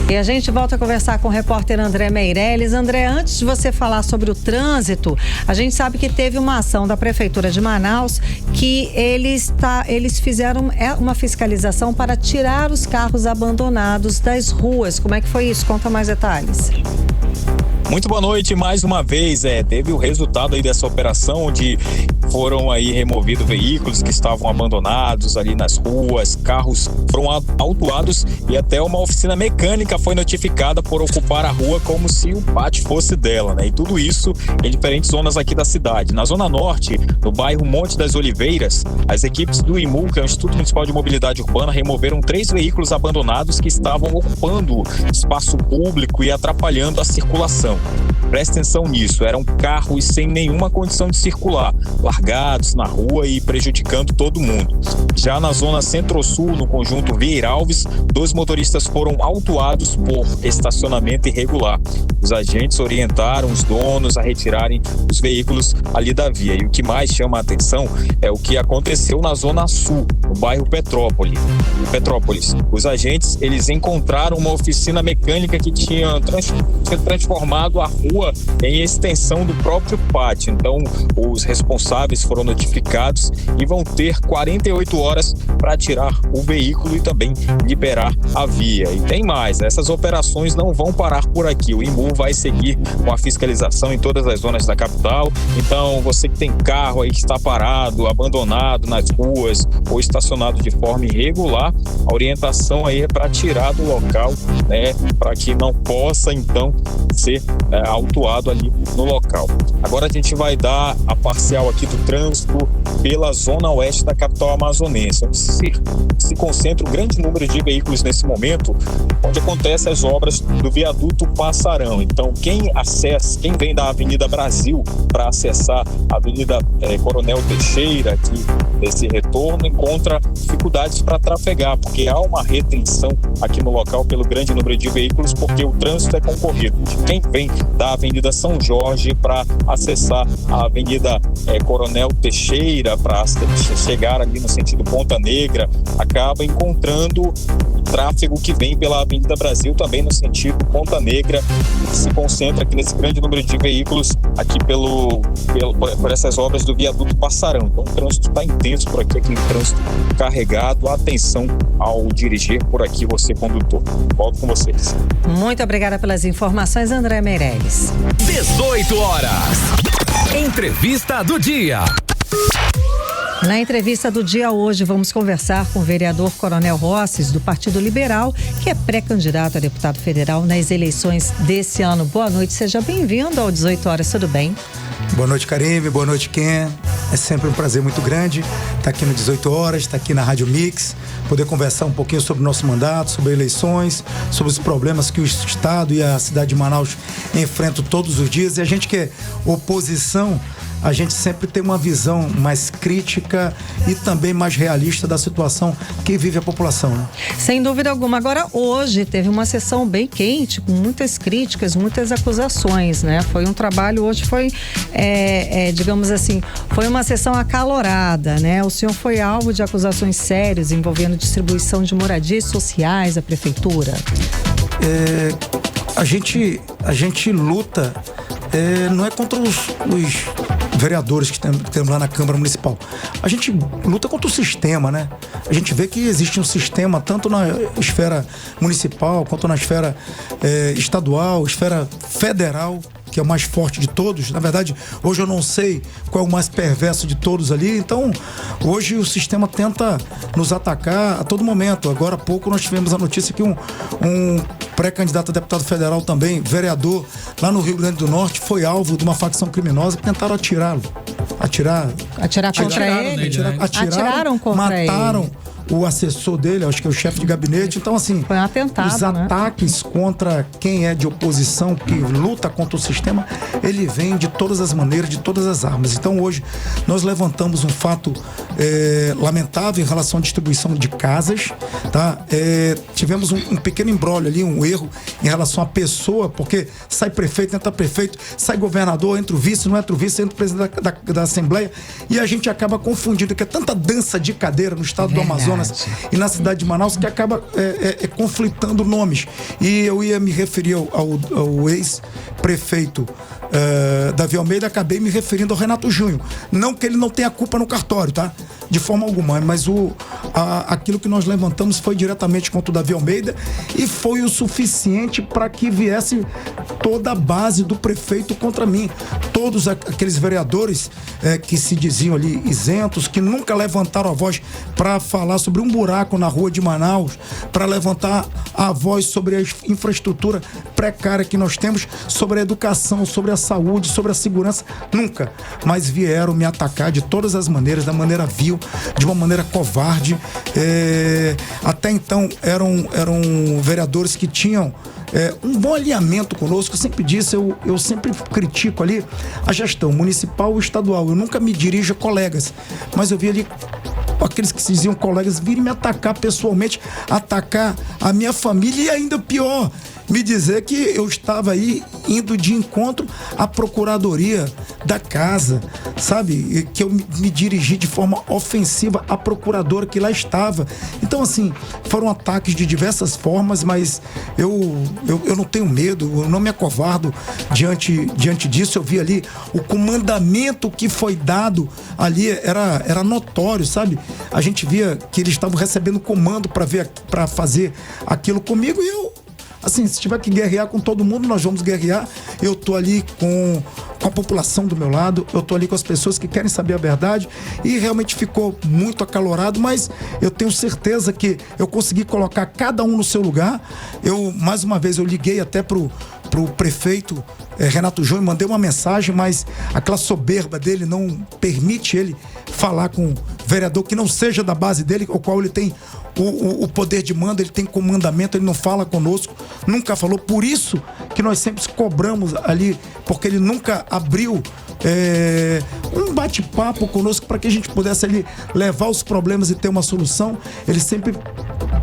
E a gente volta a conversar com o repórter André Meirelles. André, antes de você falar sobre o trânsito, a gente sabe que teve uma ação da Prefeitura de Manaus que eles fizeram uma fiscalização para tirar os carros abandonados das ruas. Como é que foi isso? Conta mais detalhes. Muito boa noite, mais uma vez, teve o resultado aí dessa operação, onde foram aí removidos veículos que estavam abandonados ali nas ruas, carros foram autuados e até uma oficina mecânica foi notificada por ocupar a rua como se o pátio fosse dela, né? E tudo isso em diferentes zonas aqui da cidade. Na Zona Norte, no bairro Monte das Oliveiras, as equipes do IMU, que é o Instituto Municipal de Mobilidade Urbana, removeram 3 veículos abandonados que estavam ocupando espaço público e atrapalhando a circulação. Presta atenção nisso, eram carros sem nenhuma condição de circular, largados na rua e prejudicando todo mundo. Já na zona Centro-Sul, no conjunto Vieira Alves, 2 motoristas foram autuados por estacionamento irregular. Os agentes orientaram os donos a retirarem os veículos ali da via. E o que mais chama a atenção é o que aconteceu na Zona Sul, no bairro Petrópolis. Os agentes, eles encontraram uma oficina mecânica que tinha transformado a rua em extensão do próprio pátio. Então, os responsáveis foram notificados e vão ter 48 horas para tirar o veículo e também liberar a via. E tem mais, essas operações não vão parar por aqui. O IMU vai seguir com a fiscalização em todas as zonas da capital. Então, você que tem carro aí que está parado, abandonado nas ruas ou estacionado de forma irregular, a orientação aí é para tirar do local, né, para que não possa então ser autuado ali no local. Agora a gente vai dar a parcial aqui do trânsito pela zona oeste da capital amazonense, onde se concentra um grande número de veículos nesse momento, onde acontecem as obras do viaduto Passarão. Então, quem vem da Avenida Brasil para acessar a Avenida Coronel Teixeira, aqui nesse retorno, encontra dificuldades para trafegar, porque há uma retenção aqui no local pelo grande número de veículos, porque o trânsito é concorrido. Quem vem da Avenida São Jorge para acessar a Avenida Coronel Teixeira, para chegar ali no sentido Ponta Negra, acaba encontrando tráfego que vem pela Avenida Brasil também no sentido Ponta Negra, que se concentra aqui nesse grande número de veículos aqui por essas obras do viaduto Passarão. Então o trânsito está intenso por aqui, aquele trânsito carregado. Atenção ao dirigir por aqui, você condutor. Volto com vocês. Muito obrigada pelas informações, André Meirelles. 18 horas. Entrevista do dia. Na entrevista do dia hoje, vamos conversar com o vereador Coronel Rosses, do Partido Liberal, que é pré-candidato a deputado federal nas eleições desse ano. Boa noite, seja bem-vindo ao 18 horas, tudo bem? Boa noite, Karime, boa noite, Ken. É sempre um prazer muito grande estar aqui no 18 horas, estar aqui na Rádio Mix, poder conversar um pouquinho sobre o nosso mandato, sobre eleições, sobre os problemas que o Estado e a cidade de Manaus enfrentam todos os dias. E a gente que é oposição, a gente sempre tem uma visão mais crítica e também mais realista da situação que vive a população, né? Sem dúvida alguma. Agora, hoje teve uma sessão bem quente, com muitas críticas, muitas acusações, né? Foi um trabalho, hoje foi, digamos assim, foi Foi uma sessão acalorada, né? O senhor foi alvo de acusações sérias envolvendo distribuição de moradias sociais à prefeitura. A gente luta, não é contra os vereadores que temos lá na Câmara Municipal. A gente luta contra o sistema, né? A gente vê que existe um sistema tanto na esfera municipal quanto na esfera estadual, esfera federal, que é o mais forte de todos. Na verdade, hoje eu não sei qual é o mais perverso de todos ali. Então, hoje o sistema tenta nos atacar a todo momento. Agora há pouco nós tivemos a notícia que um pré-candidato a deputado federal também, vereador, lá no Rio Grande do Norte, foi alvo de uma facção criminosa que tentaram atirá-lo. Atirar contra ele? Atiraram contra ele. Mataram o assessor dele, acho que é o chefe de gabinete. Então, assim, foi um atentado, os ataques contra quem é de oposição, que luta contra o sistema, ele vem de todas as maneiras, de todas as armas. Então, hoje, nós levantamos um fato lamentável em relação à distribuição de casas, tá? Tivemos um pequeno imbróglio ali, um erro em relação à pessoa, porque sai prefeito, entra prefeito, sai governador, entra o vice, não entra o vice, entra o presidente da Assembleia, e a gente acaba confundindo, que é tanta dança de cadeira no estado do Amazonas e na cidade de Manaus, que acaba conflitando nomes. E eu ia me referir ao ex-prefeito Davi Almeida, acabei me referindo ao Renato Júnior. Não que ele não tenha culpa no cartório, tá? De forma alguma, mas aquilo que nós levantamos foi diretamente contra o Davi Almeida e foi o suficiente para que viesse toda a base do prefeito contra mim. Todos aqueles vereadores que se diziam ali isentos, que nunca levantaram a voz para falar sobre um buraco na rua de Manaus, para levantar a voz sobre a infraestrutura precária que nós temos, sobre a educação, sobre a saúde, sobre a segurança, nunca. Mas vieram me atacar de todas as maneiras, da maneira vil, de uma maneira covarde. Até então eram vereadores que tinham um bom alinhamento conosco. Eu sempre disse, eu sempre critico ali a gestão municipal e estadual. Eu nunca me dirijo a colegas, mas eu vi ali aqueles que se diziam colegas virem me atacar pessoalmente, atacar a minha família e ainda pior, me dizer que eu estava aí indo de encontro à procuradoria da casa, sabe? Que eu me dirigi de forma ofensiva à procuradora que lá estava. Então, assim, foram ataques de diversas formas, mas eu não tenho medo, eu não me acovardo diante disso. Eu vi ali o comandamento que foi dado ali, era notório, sabe? A gente via que eles estavam recebendo comando para fazer aquilo comigo e eu, assim, se tiver que guerrear com todo mundo, nós vamos guerrear. Eu tô ali com a população do meu lado, eu tô ali com as pessoas que querem saber a verdade e realmente ficou muito acalorado, mas eu tenho certeza que eu consegui colocar cada um no seu lugar. Mais uma vez, eu liguei até pro prefeito Renato Júnior, mandei uma mensagem, mas aquela soberba dele não permite ele falar com vereador que não seja da base dele, ao qual ele tem o poder de mando, ele tem comandamento, ele não fala conosco, nunca falou. Por isso que nós sempre cobramos ali, porque ele nunca abriu um bate-papo conosco para que a gente pudesse ali levar os problemas e ter uma solução. Ele sempre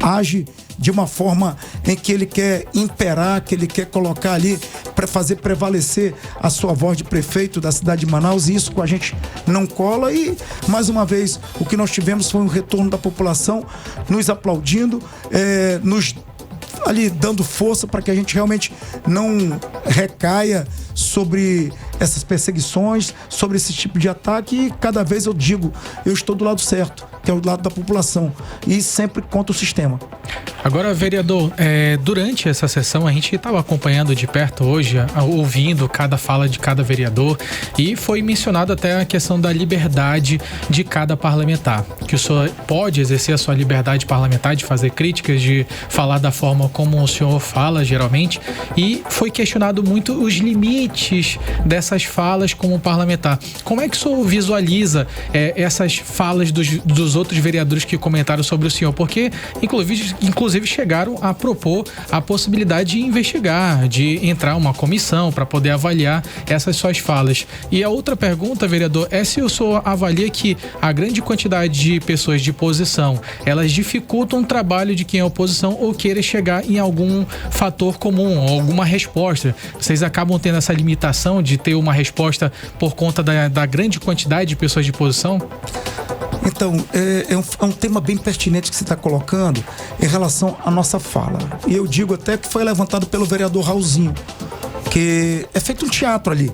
age de uma forma em que ele quer imperar, que ele quer colocar ali para fazer prevalecer a sua voz de prefeito da cidade de Manaus, e isso com a gente não cola. E mais uma vez o que nós tivemos foi um retorno da população nos aplaudindo, nos ali dando força para que a gente realmente não recaia sobre essas perseguições, sobre esse tipo de ataque. E cada vez eu digo, eu estou do lado certo, que é o lado da população, e sempre contra o sistema. Agora, vereador, durante essa sessão a gente estava acompanhando de perto hoje, ouvindo cada fala de cada vereador, e foi mencionado até a questão da liberdade de cada parlamentar, que o senhor pode exercer a sua liberdade parlamentar de fazer críticas, de falar da forma como o senhor fala geralmente, e foi questionado muito os limites dessas falas como parlamentar. Como é que o senhor visualiza essas falas dos dos outros vereadores que comentaram sobre o senhor, porque inclusive chegaram a propor a possibilidade de investigar, de entrar uma comissão para poder avaliar essas suas falas. E a outra pergunta, vereador, é se o senhor avalia que a grande quantidade de pessoas de posição, elas dificultam o trabalho de quem é oposição ou queira chegar em algum fator comum, alguma resposta. Vocês acabam tendo essa limitação de ter uma resposta por conta da grande quantidade de pessoas de posição? Então, é um tema bem pertinente que você está colocando em relação à nossa fala. E eu digo até que foi levantado pelo vereador Raulzinho, que é feito um teatro ali.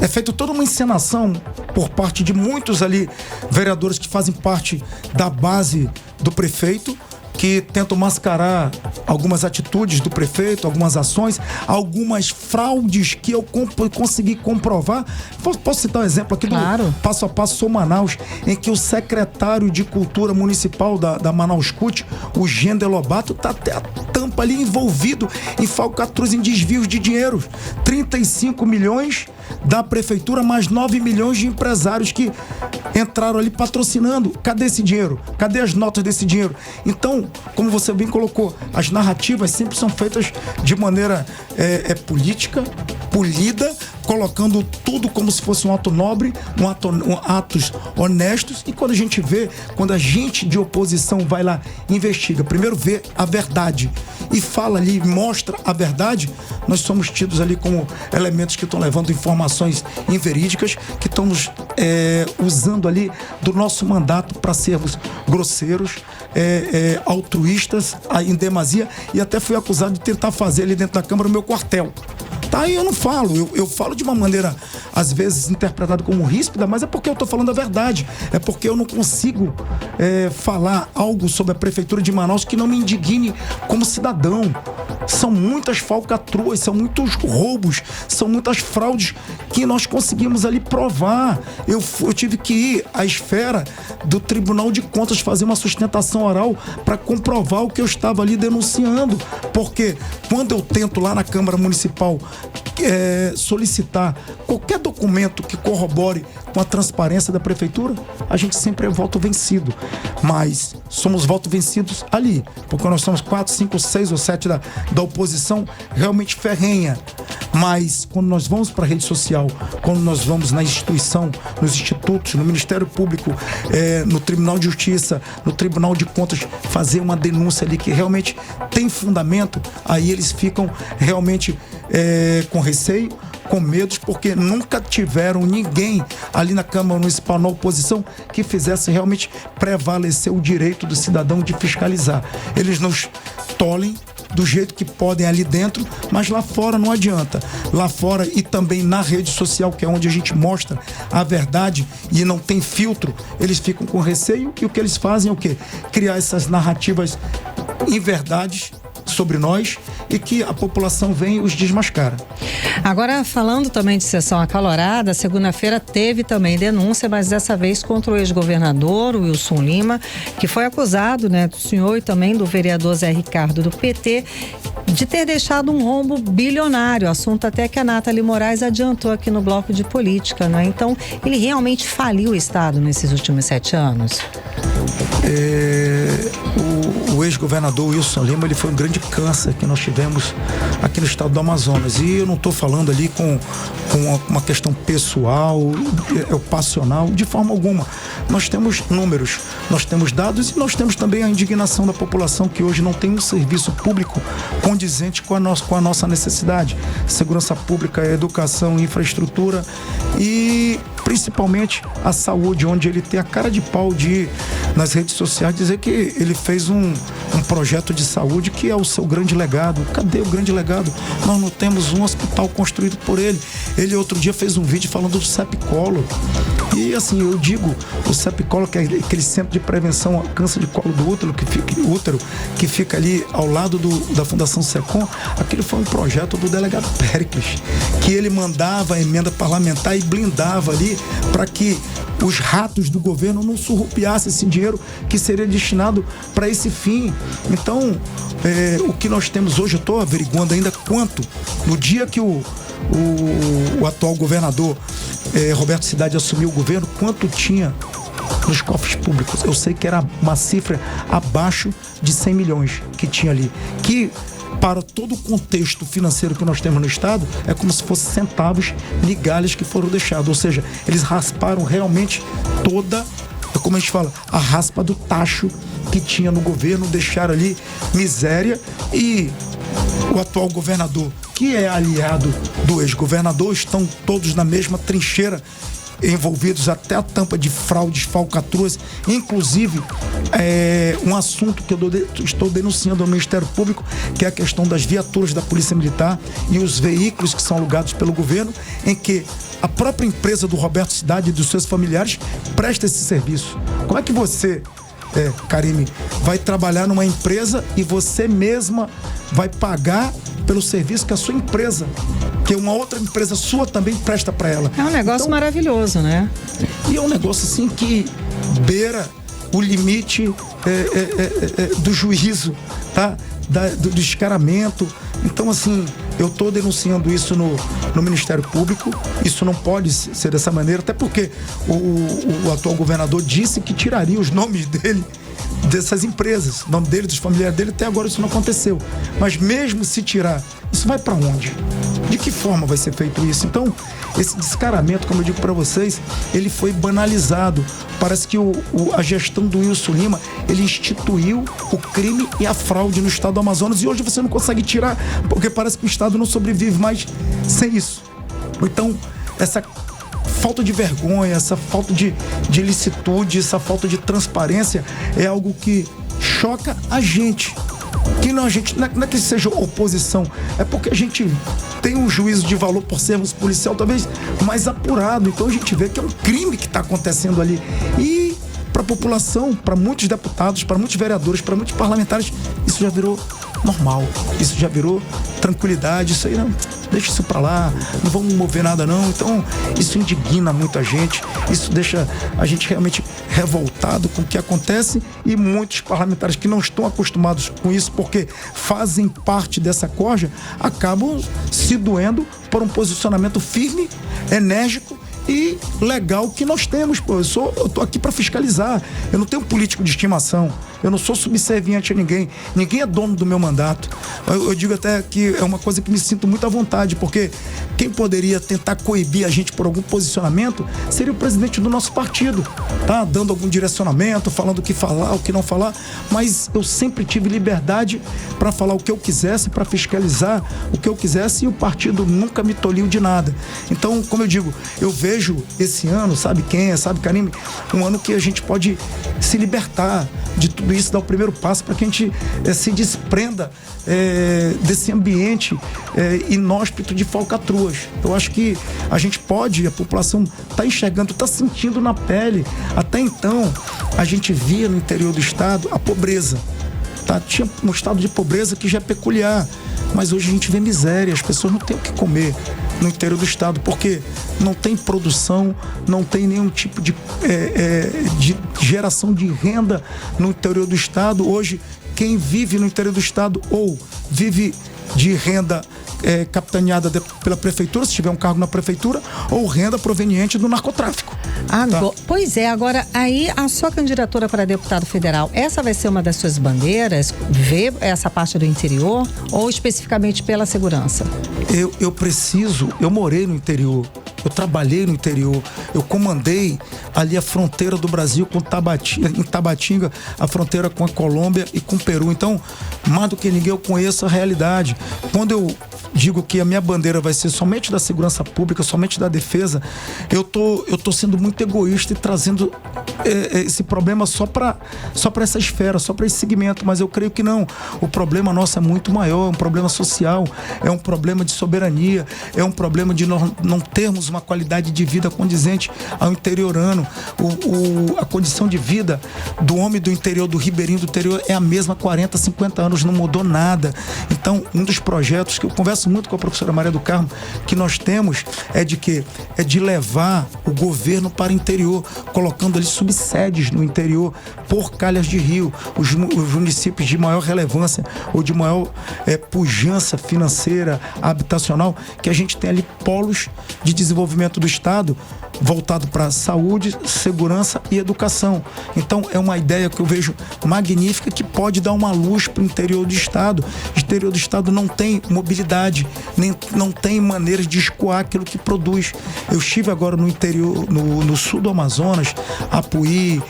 É feito toda uma encenação por parte de muitos ali vereadores que fazem parte da base do prefeito, que tentam mascarar algumas atitudes do prefeito, algumas ações, algumas fraudes que eu consegui comprovar. Posso citar um exemplo aqui do Passo a Passo Sou Manaus, em que o secretário de Cultura Municipal da Manaus CUT, o Gender Lobato, está até a tampa ali envolvido em falcatruas, em desvios de dinheiro. 35 milhões da prefeitura, mais 9 milhões de empresários que entraram ali patrocinando. Cadê esse dinheiro? Cadê as notas desse dinheiro? Então, como você bem colocou, as narrativas sempre são feitas de maneira política, polida, colocando tudo como se fosse um ato nobre, atos honestos. E quando a gente vê, quando a gente de oposição vai lá, investiga, primeiro vê a verdade e fala ali, mostra a verdade, nós somos tidos ali como elementos que estão levando informações inverídicas, que estamos usando ali do nosso mandato para sermos grosseiros, altruístas em demasia, e até fui acusado de tentar fazer ali dentro da Câmara o meu quartel. Tá, e eu não falo, eu falo de uma maneira, às vezes, interpretada como ríspida, mas é porque eu tô falando a verdade. É porque eu não consigo falar algo sobre a Prefeitura de Manaus que não me indigne como cidadão. São muitas falcatruas, são muitos roubos, são muitas fraudes que nós conseguimos ali provar. Eu tive que ir à esfera do Tribunal de Contas fazer uma sustentação oral para comprovar o que eu estava ali denunciando. Porque quando eu tento lá na Câmara Municipal solicitar qualquer documento que corrobore com a transparência da prefeitura, a gente sempre é voto vencido. Mas somos voto vencidos ali, porque nós somos 4, 5, 6 ou 7 da oposição realmente ferrenha. Mas quando nós vamos para a rede social, quando nós vamos na instituição, nos institutos, no Ministério Público, no Tribunal de Justiça, no Tribunal de Contas, fazer uma denúncia ali que realmente tem fundamento, aí eles ficam realmente com receio, com medos, porque nunca tiveram ninguém ali na Câmara Municipal, na oposição, que fizesse realmente prevalecer o direito do cidadão de fiscalizar. Eles nos tolhem do jeito que podem ali dentro, mas lá fora não adianta. Lá fora e também na rede social, que é onde a gente mostra a verdade e não tem filtro, eles ficam com receio, e o que eles fazem é o quê? Criar essas narrativas inverdades sobre nós, e que a população vem e os desmascara. Agora, falando também de sessão acalorada, segunda-feira teve também denúncia, mas dessa vez contra o ex-governador Wilson Lima, que foi acusado, do senhor e também do vereador Zé Ricardo do PT, de ter deixado um rombo bilionário, assunto até que a Nathalie Moraes adiantou aqui no bloco de política, Então, ele realmente faliu o Estado nesses últimos 7 anos? O ex-governador Wilson Lima, ele foi um grande câncer que nós tivemos aqui no estado do Amazonas, e eu não estou falando ali com uma questão pessoal, passional, de forma alguma. Nós temos números, nós temos dados, e nós temos também a indignação da população, que hoje não tem um serviço público condizente com a nossa necessidade. Segurança pública, educação, infraestrutura e principalmente a saúde, onde ele tem a cara de pau de ir nas redes sociais dizer que ele fez um projeto de saúde que é o seu grande legado. Cadê o grande legado? Nós não temos um hospital construído por ele. Ele outro dia fez um vídeo falando do Sepcolo. E assim, eu digo, o Sepcolo, que é aquele centro de prevenção ao câncer de colo do útero, que fica ali ao lado da Fundação Secom, aquele foi um projeto do delegado Péricles, que ele mandava a emenda parlamentar e blindava ali para que os ratos do governo não surrupiassem esse dinheiro que seria destinado para esse fim. Então, o que nós temos hoje, eu estou averiguando ainda quanto, no dia que o atual governador Roberto Cidade assumiu o governo, quanto tinha nos cofres públicos. Eu sei que era uma cifra abaixo de 100 milhões que tinha ali, que para todo o contexto financeiro que nós temos no Estado, é como se fossem centavos, migalhas que foram deixados. Ou seja, eles rasparam realmente toda, como a gente fala, a raspa do tacho que tinha no governo, deixaram ali miséria. E o atual governador, que é aliado do ex-governador, estão todos na mesma trincheira, envolvidos até a tampa de fraudes, falcatruas, inclusive um assunto que eu estou denunciando ao Ministério Público, que é a questão das viaturas da Polícia Militar e os veículos que são alugados pelo governo, em que a própria empresa do Roberto Cidade e dos seus familiares presta esse serviço. Como é que você, Karime, vai trabalhar numa empresa e você mesma vai pagar pelo serviço que a sua empresa, que uma outra empresa sua também presta para ela? É um negócio maravilhoso, né? E é um negócio assim que beira o limite do juízo, tá? Do descaramento. Então, assim, eu estou denunciando isso no Ministério Público. Isso não pode ser dessa maneira, até porque o atual governador disse que tiraria os nomes dele dessas empresas, o nome dele, dos familiares dele. Até agora isso não aconteceu. Mas mesmo se tirar, isso vai para onde? De que forma vai ser feito isso? Então, esse descaramento, como eu digo para vocês, ele foi banalizado. Parece que a gestão do Wilson Lima, ele instituiu o crime e a fraude no estado do Amazonas, e hoje você não consegue tirar, porque parece que o estado não sobrevive mais sem isso. Então, essa falta de vergonha, essa falta de licitude, essa falta de transparência é algo que choca a gente. Que não, não é que seja oposição, é porque a gente tem um juízo de valor por sermos policial talvez mais apurado. Então a gente vê que é um crime que está acontecendo ali. E para a população, para muitos deputados, para muitos vereadores, para muitos parlamentares, isso já virou normal, isso já virou tranquilidade. Isso aí, não, deixa isso para lá, não vamos mover nada não. Então isso indigna muita gente, isso deixa a gente realmente revoltado com o que acontece, e muitos parlamentares que não estão acostumados com isso, porque fazem parte dessa corja, acabam se doendo por um posicionamento firme, enérgico e legal que nós temos. Pô, eu tô aqui para fiscalizar, eu não tenho político de estimação, eu não sou subserviente a ninguém é dono do meu mandato. Eu digo até que é uma coisa que me sinto muito à vontade, porque quem poderia tentar coibir a gente por algum posicionamento seria o presidente do nosso partido, tá? Dando algum direcionamento, falando o que falar, o que não falar, mas eu sempre tive liberdade para falar o que eu quisesse, para fiscalizar o que eu quisesse, e o partido nunca me tolhiu de nada. Então, como eu digo, eu vejo esse ano, sabe quem é, sabe, Karime, um ano que a gente pode se libertar de tudo isso, dar o primeiro passo para que a gente se desprenda desse ambiente inóspito de falcatruas. Eu acho que a gente pode, a população está enxergando, está sentindo na pele. Até então, a gente via no interior do estado a pobreza. Tá? Tinha um estado de pobreza que já é peculiar, mas hoje a gente vê miséria, as pessoas não têm o que comer no interior do estado, porque não tem produção, não tem nenhum tipo de geração de renda no interior do estado. Hoje, quem vive no interior do estado ou vive de renda capitaneada pela prefeitura, se tiver um cargo na prefeitura, ou renda proveniente do narcotráfico. Agora, tá? Pois é, agora aí a sua candidatura para deputado federal, essa vai ser uma das suas bandeiras, ver essa parte do interior, ou especificamente pela segurança? Eu morei no interior, eu trabalhei no interior, eu comandei ali a fronteira do Brasil com em Tabatinga, a fronteira com a Colômbia e com o Peru. Então, mais do que ninguém, eu conheço a realidade. Quando eu digo que a minha bandeira vai ser somente da segurança pública, somente da defesa, eu tô sendo muito egoísta e trazendo esse problema só para essa esfera, só para esse segmento, mas eu creio que não. O problema nosso é muito maior, é um problema social, é um problema de soberania, é um problema de não termos uma qualidade de vida condizente ao interiorano. A condição de vida do homem do interior, do ribeirinho do interior, é a mesma há 40, 50 anos, não mudou nada. Então, um dos projetos que eu converso muito com a professora Maria do Carmo, que nós temos, é de levar o governo para o interior, colocando ali subsedes no interior por calhas de rio. Os municípios de maior relevância ou de maior pujança financeira, habitacional, que a gente tem ali polos de desenvolvimento do Estado voltado para saúde, segurança e educação. Então é uma ideia que eu vejo magnífica, que pode dar uma luz para o interior do Estado. O interior do Estado não tem mobilidade, não tem maneiras de escoar aquilo que produz. Eu estive agora no interior, no sul do Amazonas, Apuí,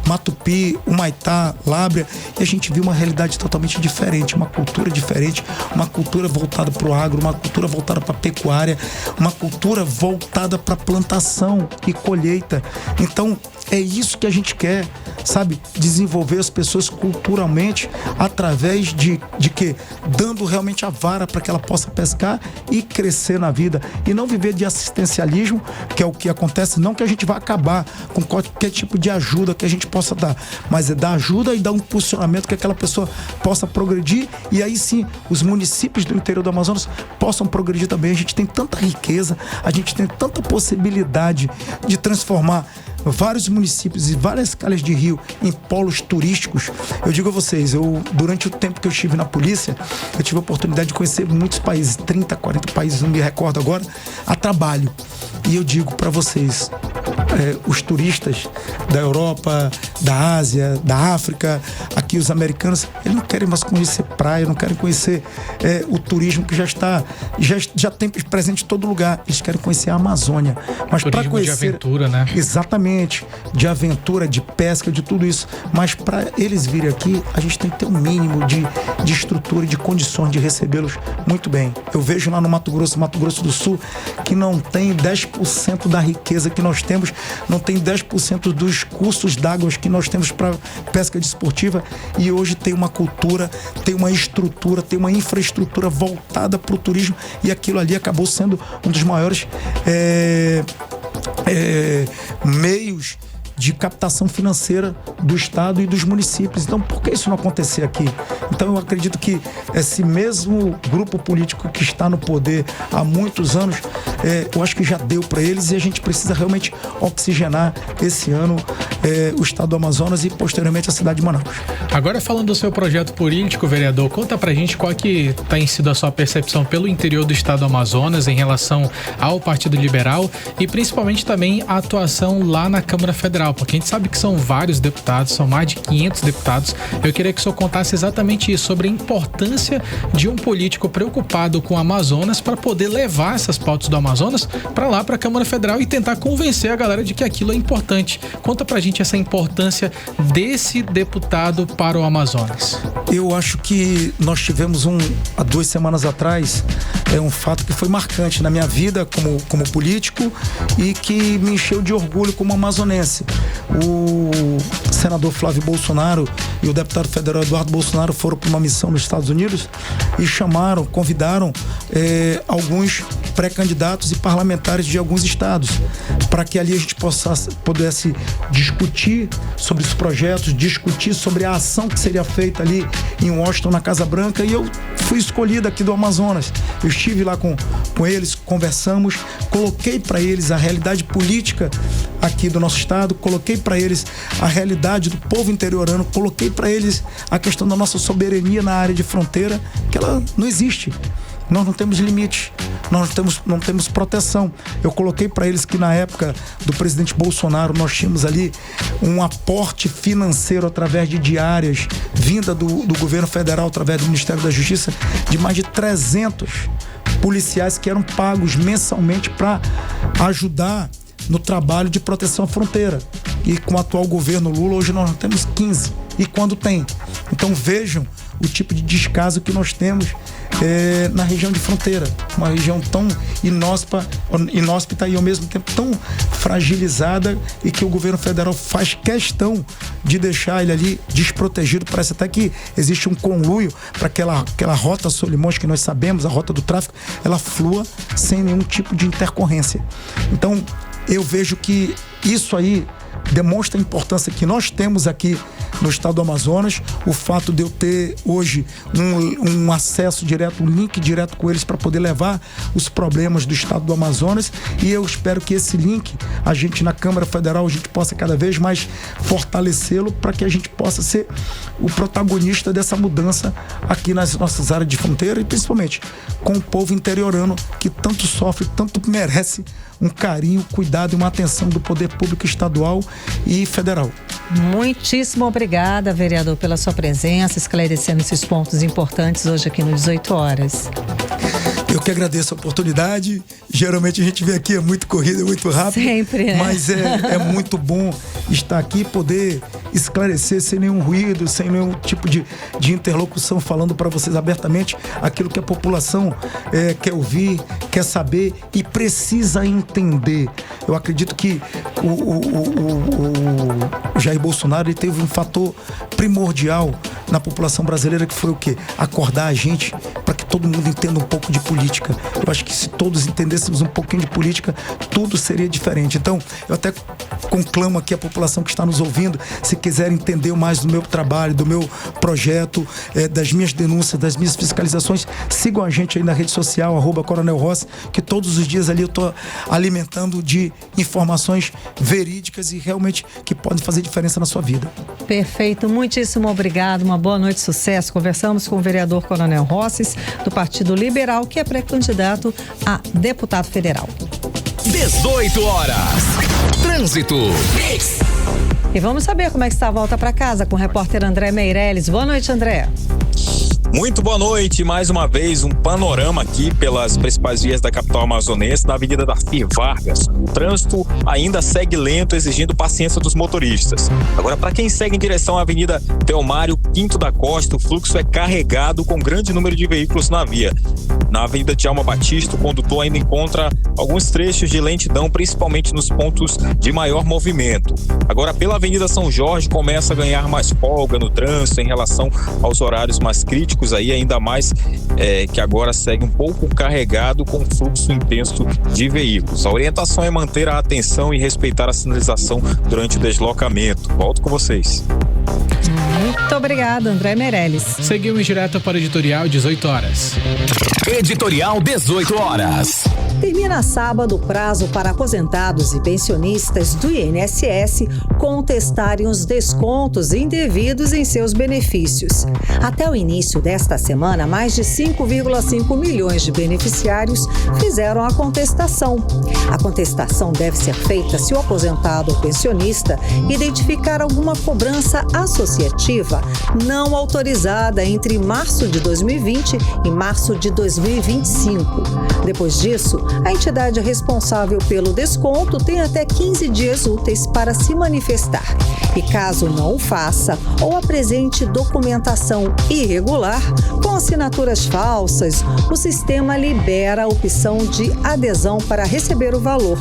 Matupi, Humaitá, Lábrea, e a gente viu uma realidade totalmente diferente, uma cultura diferente, uma cultura voltada para o agro, uma cultura voltada para a pecuária, uma cultura voltada para plantação e colheita. Então é isso que a gente quer, sabe? Desenvolver as pessoas culturalmente através de quê? Dando realmente a vara para que ela possa pescar e crescer na vida, e não viver de assistencialismo, que é o que acontece. Não que a gente vá acabar com qualquer tipo de ajuda que a gente possa dar, mas é dar ajuda e dar um impulsionamento que aquela pessoa possa progredir, e aí sim os municípios do interior do Amazonas possam progredir também. A gente tem tanta riqueza, a gente tem tanta possibilidade de transformar vários municípios e várias calhas de rio em polos turísticos. Eu digo a vocês, durante o tempo que eu estive na polícia, eu tive a oportunidade de conhecer muitos países, 30, 40 países, não me recordo agora, a trabalho. E eu digo para vocês, os turistas da Europa, da Ásia, da África, aqui os americanos, eles não querem mais conhecer praia, não querem conhecer o turismo que já tem presente em todo lugar. Eles querem conhecer a Amazônia. Mas para conhecer, de aventura, né? Exatamente, de aventura, de pesca, de tudo isso. Mas para eles virem aqui, a gente tem que ter um mínimo de estrutura e de condições de recebê-los muito bem. Eu vejo lá no Mato Grosso do Sul, que não tem 10% da riqueza que nós temos, não tem 10% dos cursos d'água que nós temos para pesca desportiva, e hoje tem uma cultura, tem uma estrutura, tem uma infraestrutura voltada para o turismo, e aquilo ali acabou sendo um dos maiores meios de captação financeira do Estado e dos municípios. Então, por que isso não acontecer aqui? Então, eu acredito que esse mesmo grupo político que está no poder há muitos anos, eu acho que já deu para eles, e a gente precisa realmente oxigenar esse ano o Estado do Amazonas e, posteriormente, a cidade de Manaus. Agora, falando do seu projeto político, vereador, conta pra gente qual que tem sido a sua percepção pelo interior do Estado do Amazonas em relação ao Partido Liberal e, principalmente, também a atuação lá na Câmara Federal, porque a gente sabe que são vários deputados, são mais de 500 deputados. Eu queria que o senhor contasse exatamente isso, sobre a importância de um político preocupado com o Amazonas para poder levar essas pautas do Amazonas para lá, para a Câmara Federal, e tentar convencer a galera de que aquilo é importante. Conta pra gente essa importância desse deputado para o Amazonas. Eu acho que nós tivemos há 2 semanas atrás, um fato que foi marcante na minha vida como político e que me encheu de orgulho como amazonense. O senador Flávio Bolsonaro e o deputado federal Eduardo Bolsonaro foram para uma missão nos Estados Unidos e convidaram alguns pré-candidatos e parlamentares de alguns estados, para que ali a gente pudesse discutir sobre os projetos, discutir sobre a ação que seria feita ali em Washington, na Casa Branca, e eu fui escolhido aqui do Amazonas. Eu estive lá com eles, conversamos, coloquei para eles a realidade política aqui do nosso estado, coloquei para eles a realidade do povo interiorano, coloquei para eles a questão da nossa soberania na área de fronteira, que ela não existe. Nós não temos limites, nós não temos proteção. Eu coloquei para eles que na época do presidente Bolsonaro nós tínhamos ali um aporte financeiro através de diárias vinda do governo federal, através do Ministério da Justiça, de mais de 300 policiais que eram pagos mensalmente para ajudar no trabalho de proteção à fronteira. E com o atual governo Lula, hoje nós temos 15. E quando tem? Então vejam o tipo de descaso que nós temos na região de fronteira, uma região tão inóspita e ao mesmo tempo tão fragilizada, e que o governo federal faz questão de deixar ele ali desprotegido. Parece até que existe um conluio para aquela rota Solimões, que nós sabemos, a rota do tráfico, ela flua sem nenhum tipo de intercorrência. Então eu vejo que isso aí demonstra a importância que nós temos aqui no estado do Amazonas, o fato de eu ter hoje um acesso direto, um link direto com eles para poder levar os problemas do estado do Amazonas, e eu espero que esse link, a gente na Câmara Federal, a gente possa cada vez mais fortalecê-lo para que a gente possa ser o protagonista dessa mudança aqui nas nossas áreas de fronteira e principalmente com o povo interiorano que tanto sofre, tanto merece um carinho, cuidado e uma atenção do poder público estadual e federal. Muitíssimo obrigada, vereador, pela sua presença, esclarecendo esses pontos importantes hoje aqui no 18 horas. Eu que agradeço a oportunidade. Geralmente a gente vem aqui, é muito corrido, é muito rápido. Sempre, né? Mas é muito bom estar aqui e poder esclarecer sem nenhum ruído, sem nenhum tipo de interlocução, falando para vocês abertamente aquilo que a população quer ouvir, quer saber e precisa entender. Eu acredito que o Jair Bolsonaro ele teve um fator primordial na população brasileira, que foi o quê? Acordar a gente para que todo mundo entenda um pouco de política. Eu acho que se todos entendêssemos um pouquinho de política, tudo seria diferente. Então, eu até conclamo aqui a população que está nos ouvindo, se quiser entender mais do meu trabalho, do meu projeto, das minhas denúncias, das minhas fiscalizações, sigam a gente aí na rede social, @Coronel Rossi, que todos os dias ali eu estou alimentando de informações verídicas e realmente que podem fazer diferença na sua vida. Perfeito, muitíssimo obrigado, uma boa noite, sucesso. Conversamos com o vereador Coronel Rossi, do Partido Liberal, que é pré-candidato a deputado federal. 18 horas. Trânsito. E vamos saber como é que está a volta para casa com o repórter André Meirelles. Boa noite, André. Muito boa noite, mais uma vez um panorama aqui pelas principais vias da capital amazonense, na Avenida Darcy Vargas. O trânsito ainda segue lento, exigindo paciência dos motoristas. Agora, para quem segue em direção à Avenida Teomário Pinto da Costa, o fluxo é carregado com grande número de veículos na via. Na Avenida Djalma Batista, o condutor ainda encontra alguns trechos de lentidão, principalmente nos pontos de maior movimento. Agora, pela Avenida São Jorge, começa a ganhar mais folga no trânsito em relação aos horários mais críticos, aí ainda mais que agora segue um pouco carregado com fluxo intenso de veículos. A orientação é manter a atenção e respeitar a sinalização durante o deslocamento. Volto com vocês. Muito obrigada, André Meirelles. Seguimos direto para o editorial 18 horas. Editorial 18 horas. Termina sábado o prazo para aposentados e pensionistas do INSS contestarem os descontos indevidos em seus benefícios. Até o início desta semana, mais de 5,5 milhões de beneficiários fizeram a contestação. A contestação deve ser feita se o aposentado ou pensionista identificar alguma cobrança associativa não autorizada entre março de 2020 e março de 2025. Depois disso, a entidade responsável pelo desconto tem até 15 dias úteis para se manifestar. E caso não o faça ou apresente documentação irregular, com assinaturas falsas, o sistema libera a opção de adesão para receber o valor.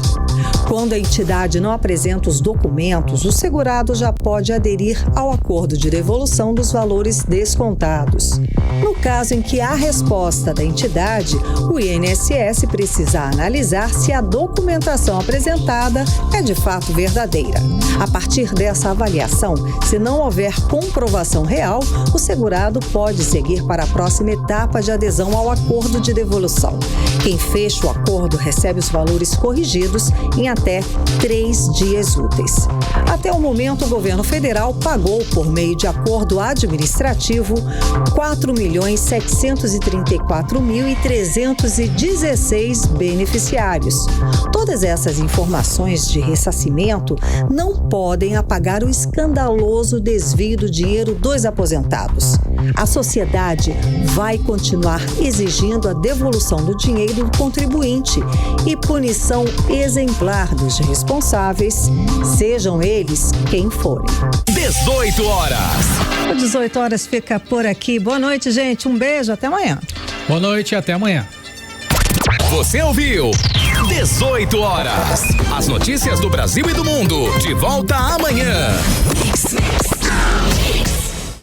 Quando a entidade não apresenta os documentos, o segurado já pode aderir ao acordo de devolução dos valores descontados. No caso em que há resposta da entidade, o INSS precisa analisar se a documentação apresentada é de fato verdadeira. A partir dessa avaliação, se não houver comprovação real, o segurado pode seguir para a próxima etapa de adesão ao acordo de devolução. Quem fecha o acordo recebe os valores corrigidos em até 3 dias úteis. Até o momento, o governo federal pagou, por meio de acordo administrativo, 4.734.316 beneficiários. Todas essas informações de ressarcimento não podem apagar o escandaloso desvio do dinheiro dos aposentados. A sociedade vai continuar exigindo a devolução do dinheiro do contribuinte e punição exemplar dos responsáveis, sejam eles quem forem. 18 horas. O 18 horas fica por aqui. Boa noite, gente. Um beijo. Até amanhã. Boa noite e até amanhã. Você ouviu 18 horas. As notícias do Brasil e do mundo. De volta amanhã.